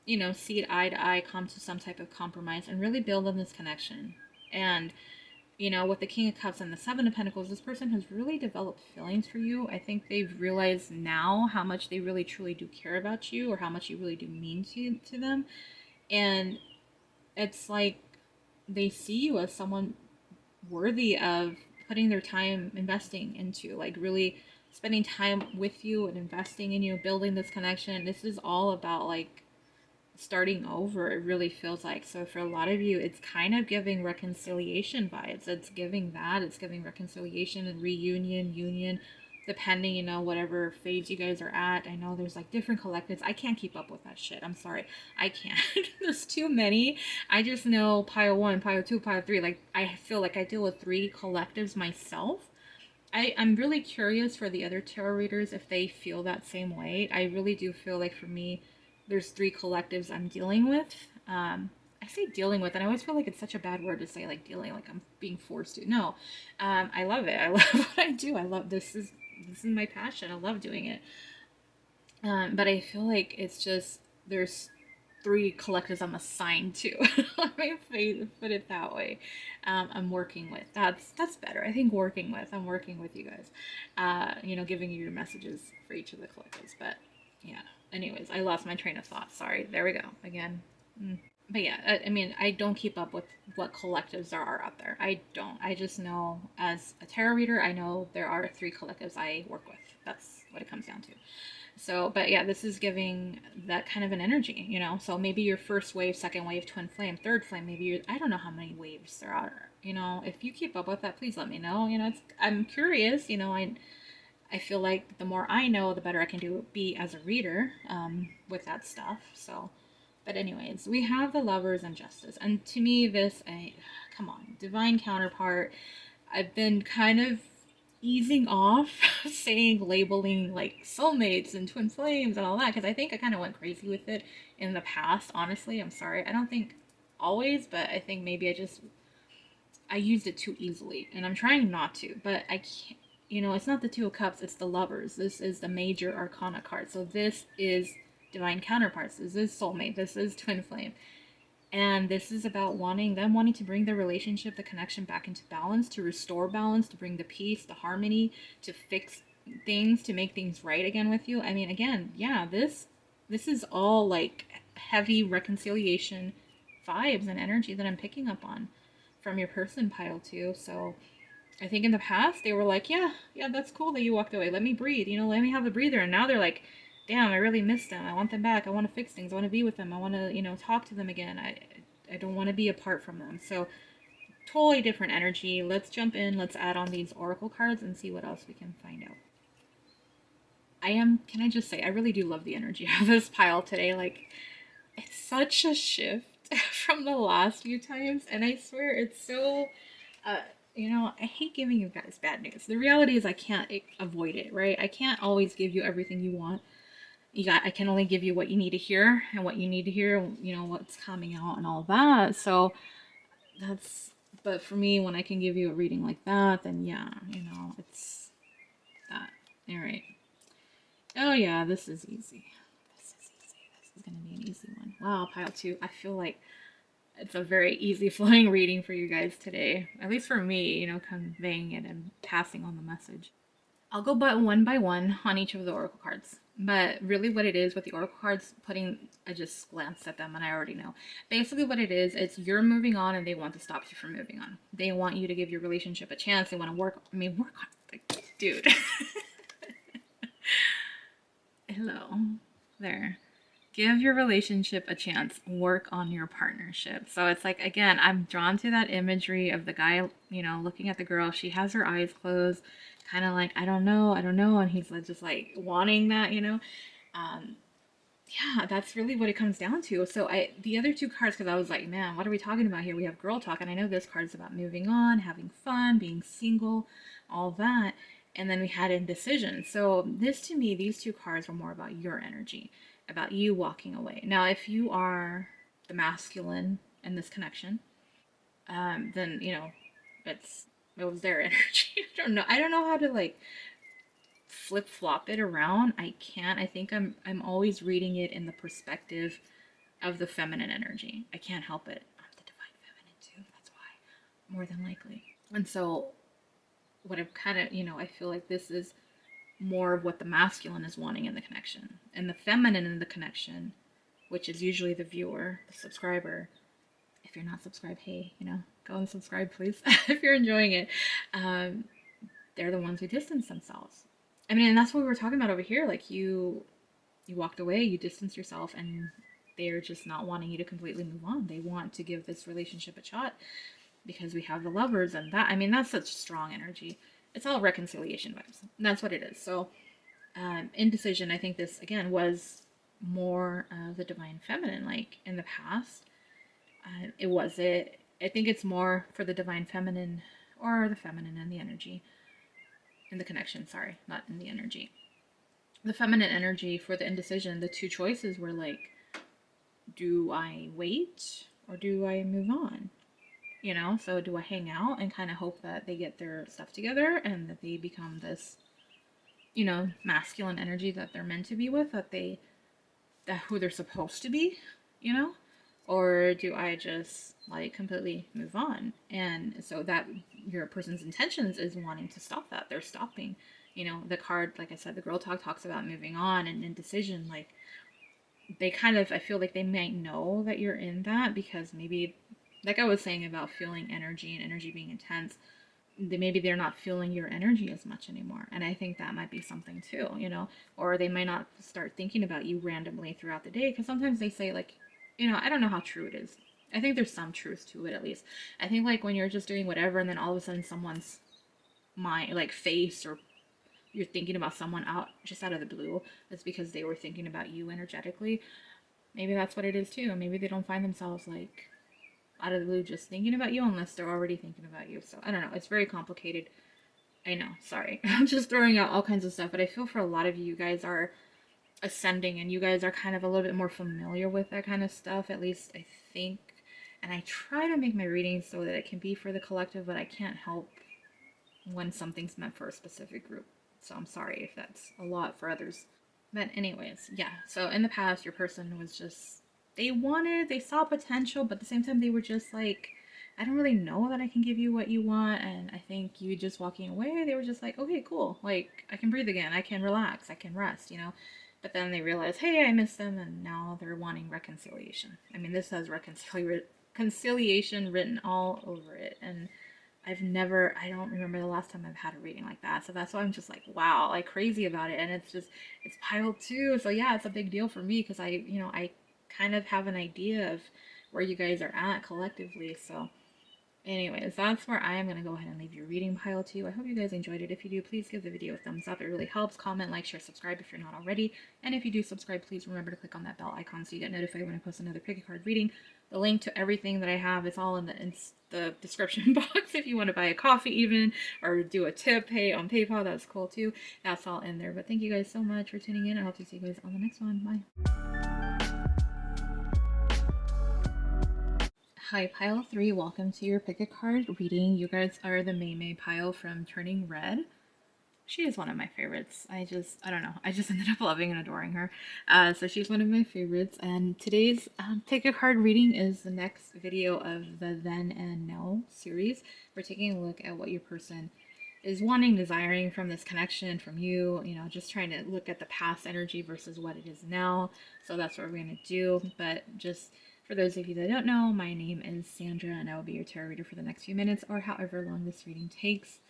see it eye to eye, come to some type of compromise, and really build on this connection. And, with the King of Cups and the Seven of Pentacles, this person has really developed feelings for you. I think they've realized now how much they really truly do care about you, or how much you really do mean to them. And it's like they see you as someone worthy of putting their time investing into, like really spending time with you and investing in you, building this connection. This is all about like starting over, it really feels like. So for a lot of you, it's kind of giving reconciliation vibes. It's giving that. It's giving reconciliation and reunion, union, depending, whatever phase you guys are at. I know there's like different collectives. I can't keep up with that shit. I'm sorry. I can't. There's too many. I just know pile 1, pile 2, pile 3. Like, I feel like I deal with 3 collectives myself. I'm really curious for the other tarot readers if they feel that same way. I really do feel like for me, there's 3 collectives I'm dealing with. I say dealing with, and I always feel like it's such a bad word to say, like dealing, like I'm being forced to. No, I love it. I love what I do. I love this is my passion. I love doing it. But I feel like it's just there's 3 collectives I'm assigned to. Let me put it that way. I'm working with. That's better. I think I'm working with you guys. Giving you your messages for each of the collectives. But yeah. Anyways, I lost my train of thought. Sorry. There we go. Again. But yeah, I mean, I don't keep up with what collectives there are out there. I don't. I just know as a tarot reader, I know there are 3 collectives I work with. That's what it comes down to. So, but yeah, this is giving that kind of an energy, So maybe your first wave, second wave, twin flame, third flame, I don't know how many waves there are, If you keep up with that, please let me know. I'm curious, I feel like the more I know, the better I can be as a reader with that stuff. So, But anyways, we have the Lovers and Justice, and to me, come on, divine counterpart. I've been kind of easing off saying labeling like soulmates and twin flames and all that because I think I kind of went crazy with it in the past. Honestly, I'm sorry. I don't think always, but I think maybe I used it too easily, and I'm trying not to. But I can't. It's not the Two of Cups, it's the Lovers. This is the major arcana card. So this is divine counterparts. This is soulmate. This is twin flame. And this is about wanting to bring the relationship, the connection back into balance, to restore balance, to bring the peace, the harmony, to fix things, to make things right again with you. I mean, again, yeah, this is all like heavy reconciliation vibes and energy that I'm picking up on from your person pile too. So I think in the past they were like, yeah, that's cool that you walked away. Let me breathe, let me have a breather. And now they're like, damn, I really miss them. I want them back. I want to fix things. I want to be with them. I want to, talk to them again. I don't want to be apart from them. So totally different energy. Let's jump in. Let's add on these oracle cards and see what else we can find out. Can I just say, I really do love the energy of this pile today. Like, it's such a shift from the last few times. And I swear it's so, uh, I hate giving you guys bad news. The reality is I can't avoid it, right? I can't always give you everything you want. I can only give you what you need to hear and what you need to hear, what's coming out and all that. So that's, but for me, when I can give you a reading like that, then yeah, it's that. All right. Oh yeah, this is easy. This is easy. This is going to be an easy one. Wow, pile two. I feel like it's a very easy flowing reading for you guys today. At least for me, conveying it and passing on the message. I'll go by one on each of the oracle cards. But really what it is with the oracle cards, I just glanced at them and I already know. Basically what it is, it's you're moving on and they want to stop you from moving on. They want you to give your relationship a chance. They want to work on, like, dude. Hello. There. Give your relationship a chance. Work on your partnership. So it's like, again, I'm drawn to that imagery of the guy, looking at the girl. She has her eyes closed, kind of like, I don't know. And he's like, just like wanting that, Um, yeah, that's really what it comes down to. So the other two cards, because I was like, man, what are we talking about here? We have girl talk, and I know this card's about moving on, having fun, being single, all that. And then we had indecision. So this, to me, these two cards were more about your energy, about you walking away. Now, if you are the masculine in this connection, then it was their energy. I don't know how to like flip flop it around. I can't. I think I'm always reading it in the perspective of the feminine energy. I can't help it. I'm the divine feminine too. That's why, more than likely. And so, what I've kind of, I feel like this is more of what the masculine is wanting in the connection, and the feminine in the connection, which is usually the viewer, the subscriber. If you're not subscribed, hey, go and subscribe, please. If you're enjoying it, um, they're the ones who distance themselves. I mean, and that's what we were talking about over here. Like you walked away, you distanced yourself, and they're just not wanting you to completely move on. They want to give this relationship a shot because we have the lovers and that. I mean, that's such strong energy. It's all reconciliation vibes. And that's what it is. So, indecision, I think this, again, was more the divine feminine. Like in the past, I think it's more for the divine feminine or the feminine and the energy in the connection. Sorry, not in the energy. The feminine energy for the indecision, the two choices were like, do I wait or do I move on? So do I hang out and kind of hope that they get their stuff together and that they become this, masculine energy that they're meant to be with, that who they're supposed to be, you know? Or do I just like completely move on? And so that your person's intentions is wanting to stop that. They're stopping. The card, like I said, the girl talk talks about moving on and indecision. Like they kind of, I feel like they might know that you're in that because maybe, like I was saying about feeling energy and energy being intense, maybe they're not feeling your energy as much anymore. And I think that might be something too, or they might not start thinking about you randomly throughout the day because sometimes they say like, I don't know how true it is. I think there's some truth to it at least. I think like when you're just doing whatever and then all of a sudden someone's mind, like face, or you're thinking about someone out just out of the blue, that's because they were thinking about you energetically. Maybe that's what it is too. Maybe they don't find themselves like out of the blue just thinking about you unless they're already thinking about you. So I don't know. It's very complicated. I know. Sorry. I'm just throwing out all kinds of stuff, but I feel for a lot of you, you guys are ascending and you guys are kind of a little bit more familiar with that kind of stuff. At least I think. And I try to make my readings so that it can be for the collective, but I can't help when something's meant for a specific group. So I'm sorry if that's a lot for others. But anyways, yeah. So in the past, your person was just they saw potential, but at the same time they were just like, I don't really know that I can give you what you want, and I think you just walking away, they were just like, okay, cool. Like I can breathe again, I can relax, I can rest, you know. But then they realized, hey, I missed them, and now they're wanting reconciliation. I mean, this has reconciliation written all over it, and I don't remember the last time I've had a reading like that. So that's why I'm just like, wow, like crazy about it. And it's piled too. So yeah, it's a big deal for me because I kind of have an idea of where you guys are at collectively. So anyways, that's where I am going to go ahead and leave your reading pile too. I hope you guys enjoyed it. If you do, please give the video a thumbs up. It really helps. Comment, like, share, subscribe if you're not already. And if you do subscribe, please remember to click on that bell icon so you get notified when I post another pick a card reading. The link to everything that I have is all in the description box if you want to buy a coffee even or do a tip pay on PayPal. That's cool too. That's all in there. But thank you guys so much for tuning in. I hope to see you guys on the next one. Bye. Hi, pile 3. Welcome to your pick a card reading. You guys are the Mei Mei pile from Turning Red. She is one of my favorites. I don't know. I just ended up loving and adoring her. So she's one of my favorites. And today's pick a card reading is the next video of the Then and Now series. We're taking a look at what your person is wanting, desiring from this connection, from you, just trying to look at the past energy versus what it is now. So that's what we're going to do. But just for those of you that don't know, my name is Sandra, and I will be your tarot reader for the next few minutes or however long this reading takes.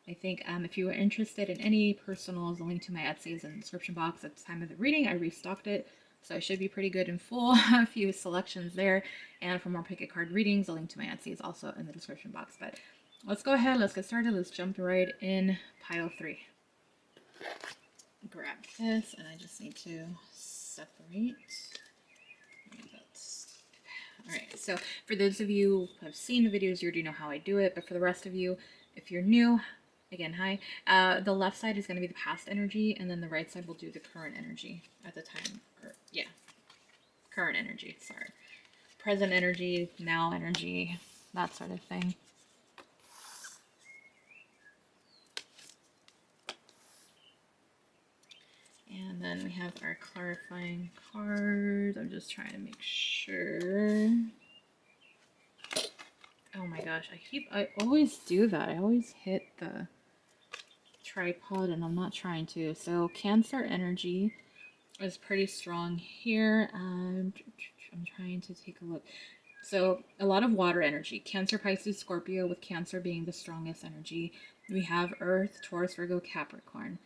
I think if you are interested in any personals, the link to my Etsy is in the description box. At the time of the reading, I restocked it, so I should be pretty good and full. A few selections there. And for more pick a card readings, the link to my Etsy is also in the description box. But let's go ahead, let's get started. Let's jump right in pile 3. Grab this, and I just need to separate. Alright, so for those of you who have seen the videos, you already know how I do it, but for the rest of you, if you're new, again, hi. The left side is going to be the past energy, and then the right side will do the current energy at the time. Current energy, sorry. Present energy, now energy, that sort of thing. And then we have our clarifying cards. I'm just trying to make sure. Oh my gosh, I always do that. I always hit the tripod and I'm not trying to. So Cancer energy is pretty strong here. I'm trying to take a look. So a lot of water energy. Cancer, Pisces, Scorpio, with Cancer being the strongest energy. We have Earth, Taurus, Virgo, Capricorn.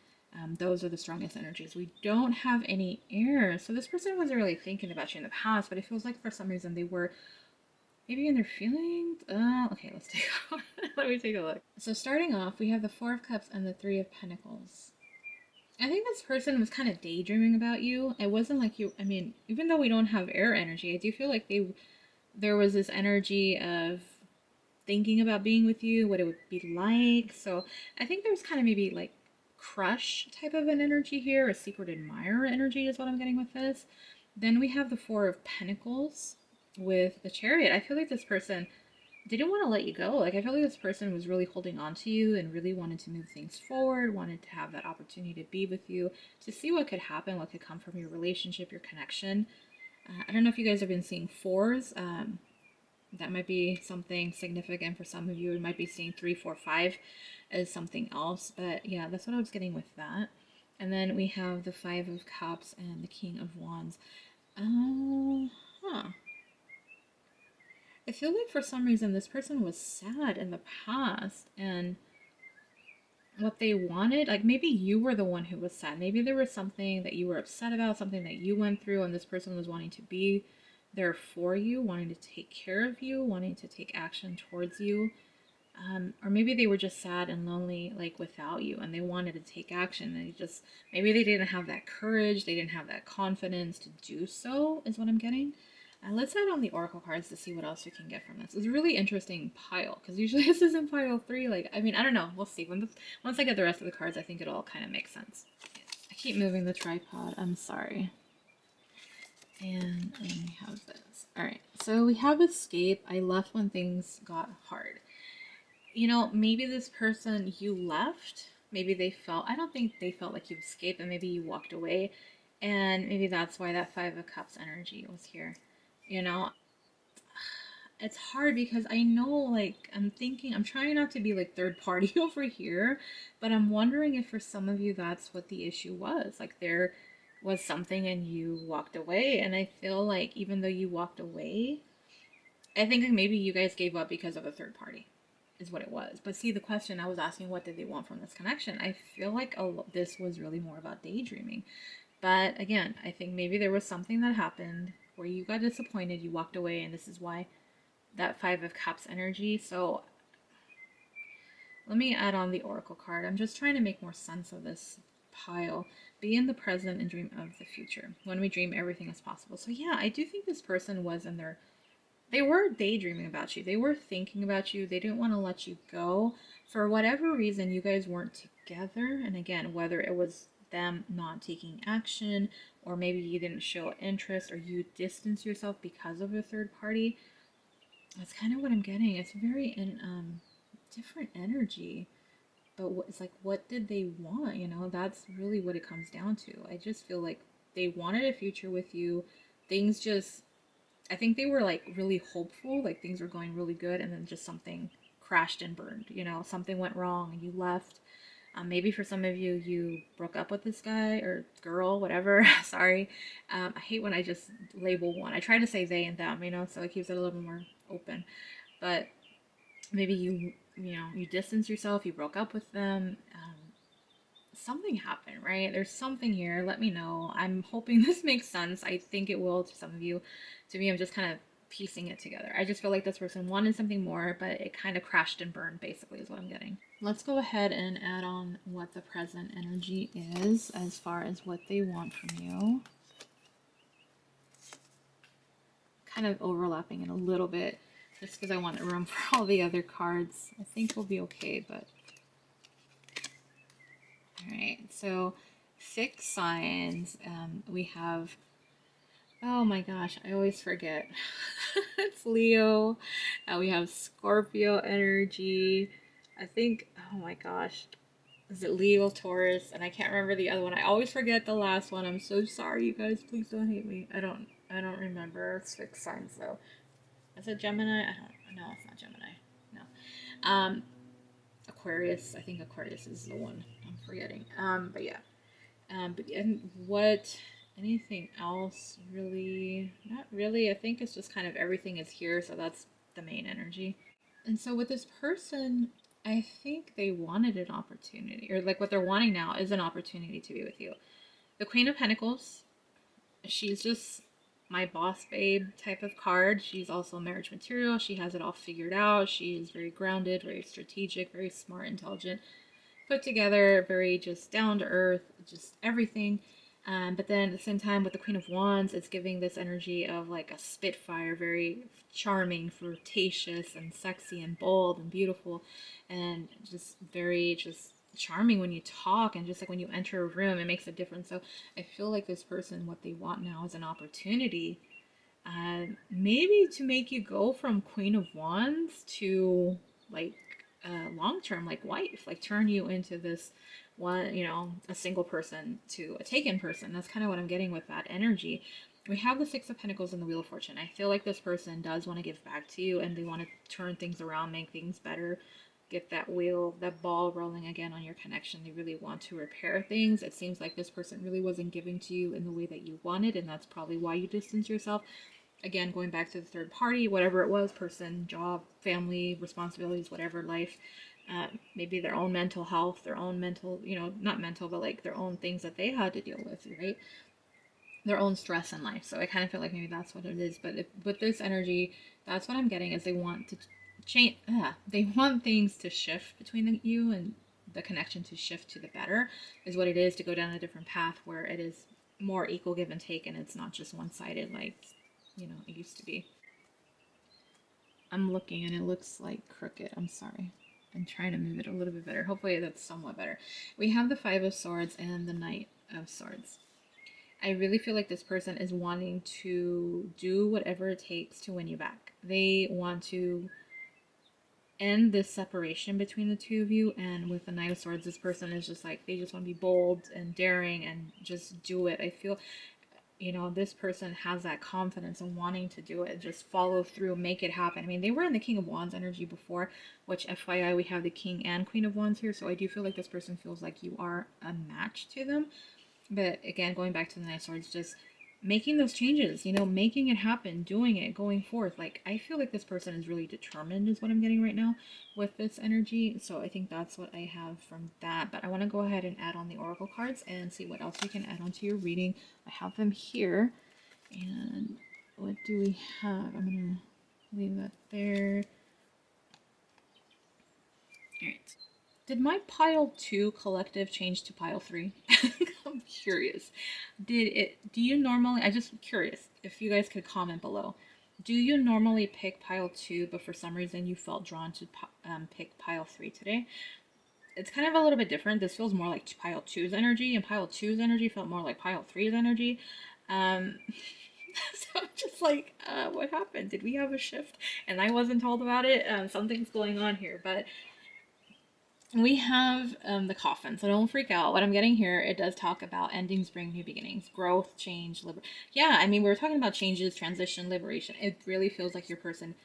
Those are the strongest energies. We don't have any air. So this person wasn't really thinking about you in the past, but it feels like for some reason they were maybe in their feelings. Okay, let me take a look. So starting off, we have the Four of Cups and the Three of Pentacles. I think this person was kind of daydreaming about you. It wasn't like you, I mean, even though we don't have air energy, I do feel like there was this energy of thinking about being with you, what it would be like. So I think there's kind of maybe like crush type of an energy here, a secret admirer energy is what I'm getting with this. Then we have the Four of Pentacles with the Chariot. I feel like this person didn't want to let you go. Like I feel like this person was really holding on to you and really wanted to move things forward, wanted to have that opportunity to be with you, to see what could happen, what could come from your relationship, your connection. I don't know if you guys have been seeing fours. That might be something significant for some of you. You might be seeing 3, 4, 5 as something else. But yeah, that's what I was getting with that. And then we have the Five of Cups and the King of Wands. I feel like for some reason this person was sad in the past and what they wanted, like maybe you were the one who was sad. Maybe there was something that you were upset about, something that you went through, and this person was wanting to be there for you, wanting to take care of you, wanting to take action towards you. Or maybe they were just sad and lonely, like without you, and they wanted to take action. And they just, maybe they didn't have that courage, they didn't have that confidence to do so, is what I'm getting. Let's add on the oracle cards to see what else we can get from this. It's a really interesting pile because usually this is in pile 3. Like, I mean, I don't know. We'll see. Once I get the rest of the cards, I think it'll all kind of make sense. I keep moving the tripod. I'm sorry. And then we have this. All right. So we have escape. I left when things got hard. You know, maybe this person you left, maybe they felt, I don't think they felt like you escaped, and maybe you walked away. And maybe that's why that Five of Cups energy was here. You know, it's hard because I know, like, I'm thinking, I'm trying not to be like third party over here, but I'm wondering if for some of you that's what the issue was. Like, there was something and you walked away. And I feel like even though you walked away, I think maybe you guys gave up because of a third party, is what it was. But see, the question I was asking, what did they want from this connection? I feel like this was really more about daydreaming. But again, I think maybe there was something that happened where you got disappointed, you walked away, and this is why that Five of Cups energy. So let me add on the Oracle card. I'm just trying to make more sense of this pile. Be in the present and dream of the future. When we dream, everything is possible. So yeah, I do think this person was in their, they were daydreaming about you. They were thinking about you. They didn't want to let you go. For whatever reason, you guys weren't together. And again, whether it was them not taking action, or maybe you didn't show interest, or you distanced yourself because of a third party, that's kind of what I'm getting. It's very in different energy. But it's like, what did they want? You know, that's really what it comes down to. I just feel like they wanted a future with you. Things just, I think they were like really hopeful, like things were going really good, and then just something crashed and burned. You know, something went wrong and you left. Maybe for some of you, you broke up with this guy or girl, whatever. Sorry. I hate when I just label one. I try to say they and them, you know, so it keeps it a little bit more open. But maybe you know, you distance yourself, you broke up with them. Something happened, right? There's something here. Let me know. I'm hoping this makes sense. I think it will to some of you. To me, I'm just kind of piecing it together. I just feel like this person wanted something more, but it kind of crashed and burned, basically, is what I'm getting. Let's go ahead and add on what the present energy is as far as what they want from you. Kind of overlapping it a little bit just because I want room for all the other cards. I think we'll be okay, but all right, so fixed signs. We have, oh my gosh, I always forget. It's Leo. We have Scorpio energy. I think, oh my gosh, is it Leo, Taurus? And I can't remember the other one. I always forget the last one. I'm so sorry, you guys. Please don't hate me. I don't remember. It's fixed signs though. Is it Gemini? I don't. No, it's not Gemini. No. Aquarius. I think Aquarius is the one I'm forgetting. But yeah. But and what? Anything else? Really? Not really. I think it's just kind of everything is here, so that's the main energy. And so with this person, I think they wanted an opportunity, or like what they're wanting now is an opportunity to be with you. The Queen of Pentacles, she's just my boss babe type of card. She's also marriage material. She has it all figured out. She is very grounded, very strategic, very smart, intelligent, put together, very just down to earth, just everything. But then at the same time, with the Queen of Wands, it's giving this energy of like a spitfire, very charming, flirtatious, and sexy, and bold, and beautiful, and just very just charming when you talk, and just like when you enter a room, it makes a difference. So I feel like this person, what they want now is an opportunity, maybe to make you go from Queen of Wands to like long term, like wife, like turn you into this one, you know, a single person to a taken person. That's kind of what I'm getting with that energy. We have the Six of Pentacles and the Wheel of Fortune. I feel like this person does want to give back to you, and they want to turn things around, make things better, get that wheel, that ball rolling again on your connection. They really want to repair things. It seems like this person really wasn't giving to you in the way that you wanted, and that's probably why you distance yourself. Again, going back to the third party, whatever it was, person, job, family, responsibilities, whatever, life, maybe their own mental health, their own mental, you know, not mental, but like their own things that they had to deal with, right? Their own stress in life. So I kind of feel like maybe that's what it is. But if, with this energy, that's what I'm getting is they want to change. They want things to shift between you and the connection to shift to the better is what it is, to go down a different path where it is more equal give and take and it's not just one-sided like it used to be. I'm looking and it looks like crooked. I'm sorry. I'm trying to move it a little bit better. Hopefully that's somewhat better. We have the Five of Swords and the Knight of Swords. I really feel like this person is wanting to do whatever it takes to win you back. They want to end this separation between the two of you. And with the Knight of Swords, this person is just like, they just want to be bold and daring and just do it. I feel, this person has that confidence and wanting to do it, just follow through, make it happen. I mean, they were in the King of Wands energy before, which FYI, we have the King and Queen of Wands here. So I do feel like this person feels like you are a match to them. But again, going back to the Knight of Swords, just making those changes, making it happen, doing it, going forth. Like, I feel like this person is really determined, is what I'm getting right now with this energy. So I think that's what I have from that. But I want to go ahead and add on the Oracle cards and see what else we can add onto your reading. I have them here. And what do we have? I'm going to leave that there. All right. Did my pile 2 collective change to pile 3? I'm curious. Do you normally, I'm just curious if you guys could comment below. Do you normally pick pile 2, but for some reason you felt drawn to pick pile 3 today? It's kind of a little bit different. This feels more like pile 2's energy, and pile 2's energy felt more like pile 3's energy. Um, so I'm just like, what happened? Did we have a shift? And I wasn't told about it. Something's going on here, but we have the coffin, so don't freak out. What I'm getting here, it does talk about endings bring new beginnings, growth, change, yeah, I mean, we were talking about changes, transition, liberation. It really feels like your person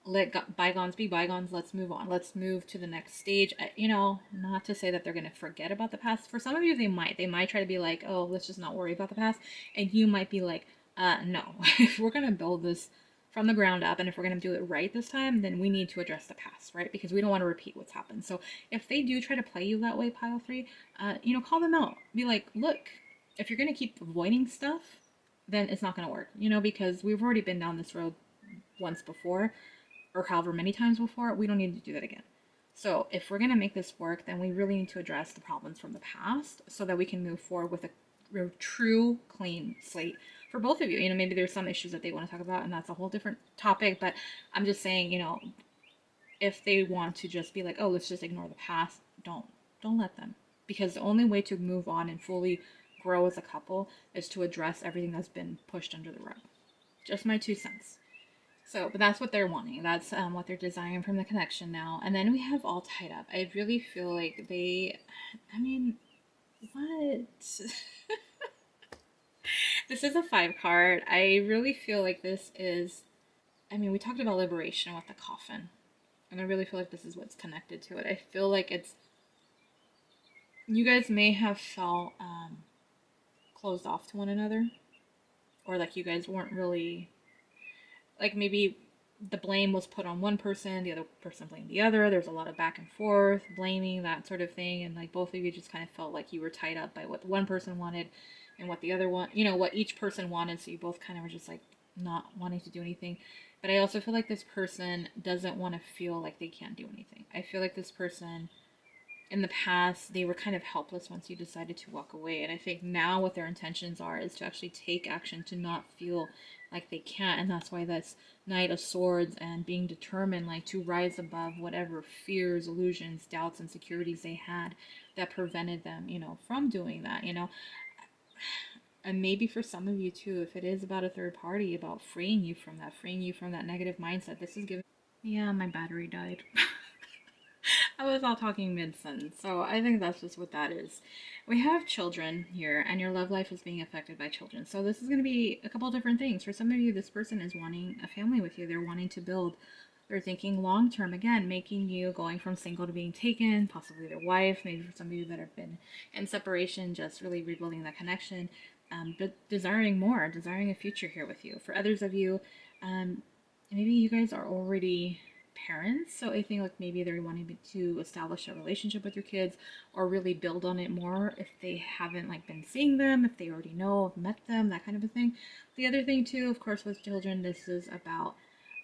let bygones be bygones. Let's move on. Let's move to the next stage. Not to say that they're going to forget about the past. For some of you, they might. They might try to be like, oh, let's just not worry about the past. And you might be like, no. If we're going to build this from the ground up, and if we're going to do it right this time, then we need to address the past, right? Because we don't want to repeat what's happened. So if they do try to play you that way, pile 3, call them out. Be like, look, if you're going to keep avoiding stuff, then it's not going to work, because we've already been down this road once before, or however many times before. We don't need to do that again. So if we're going to make this work, then we really need to address the problems from the past so that we can move forward with a true clean slate for both of you. Maybe there's some issues that they want to talk about, and that's a whole different topic, but I'm just saying, if they want to just be like, oh, let's just ignore the past, don't let them. Because the only way to move on and fully grow as a couple is to address everything that's been pushed under the rug. Just my 2 cents. So, but that's what they're wanting. That's what they're desiring from the connection now. And then we have All Tied Up. I really feel like I mean, what? This is a 5 card. I really feel like this is, we talked about liberation with the coffin. And I really feel like this is what's connected to it. I feel like you guys may have felt closed off to one another. Or like you guys weren't really, like maybe the blame was put on one person, the other person blamed the other. There's a lot of back and forth, blaming, that sort of thing. And like both of you just kind of felt like you were tied up by what one person wanted and what the other one, what each person wanted. So you both kind of were just like not wanting to do anything. But I also feel like this person doesn't want to feel like they can't do anything. I feel like this person in the past, they were kind of helpless once you decided to walk away. And I think now what their intentions are is to actually take action, to not feel like they can't. And that's why that's Knight of Swords and being determined, like to rise above whatever fears, illusions, doubts, insecurities they had that prevented them, from doing that. And maybe for some of you too, if it is about a third party, about freeing you from that negative mindset, this is giving. Yeah, my battery died. I was all talking mid-sentence, so I think that's just what that is. We have children here, and your love life is being affected by children. So this is going to be a couple different things. For some of you, this person is wanting a family with you. They're wanting to build. They're thinking long-term, again, making you going from single to being taken, possibly their wife. Maybe for some of you that have been in separation, just really rebuilding that connection, but desiring more, desiring a future here with you. For others of you, maybe you guys are already parents, so I think like maybe they're wanting to establish a relationship with your kids or really build on it more if they haven't like been seeing them, if they already know, have met them, that kind of a thing. The other thing too, of course, with children, this is about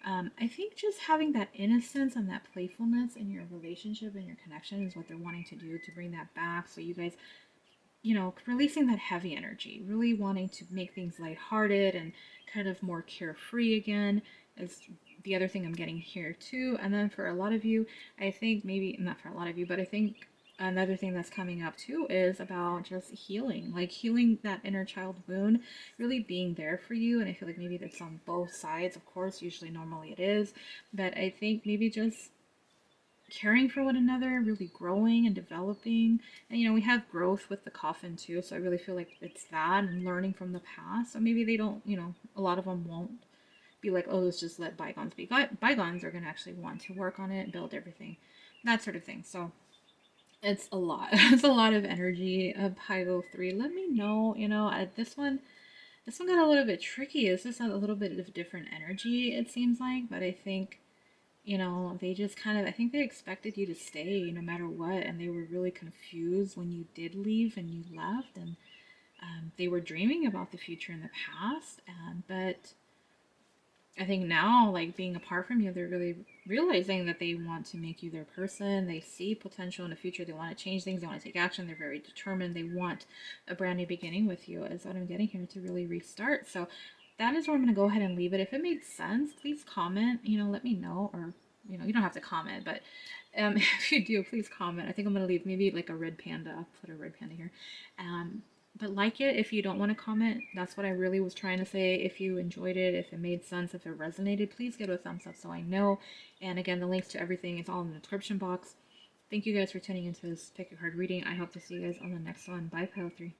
I think just having that innocence and that playfulness in your relationship and your connection is what they're wanting to do to bring that back. So you guys, releasing that heavy energy, really wanting to make things lighthearted and kind of more carefree again is the other thing I'm getting here too. And then for a lot of you, I think maybe not for a lot of you, but I think another thing that's coming up too is about just healing, like healing that inner child wound, really being there for you. And I feel like maybe that's on both sides, of course, usually normally it is, but I think maybe just caring for one another, really growing and developing. And we have growth with the coffin too, so I really feel like it's that and learning from the past. So maybe they don't, a lot of them won't be like, oh, let's just let bygones be bygones. They're gonna actually want to work on it, build everything, that sort of thing. So it's a lot. It's a lot of energy. Pygo 3. Let me know. This one got a little bit tricky. This just has a little bit of different energy. It seems like, but I think they just kind of, I think they expected you to stay no matter what, and they were really confused when you did leave and you left, and they were dreaming about the future in the past, but I think now, like being apart from you, they're really realizing that they want to make you their person. They see potential in the future. They want to change things. They want to take action. They're very determined. They want a brand new beginning with you, is what I'm getting here, to really restart. So that is where I'm going to go ahead and leave it. If it made sense, please comment. Let me know, or you don't have to comment, but if you do, please comment. I think I'm going to leave maybe like a red panda. I'll put a red panda here. But like it if you don't want to comment. That's what I really was trying to say. If you enjoyed it, if it made sense, if it resonated, please give it a thumbs up so I know. And again, the links to everything is all in the description box. Thank you guys for tuning into this pick a card reading. I hope to see you guys on the next one. Bye, Pile 3.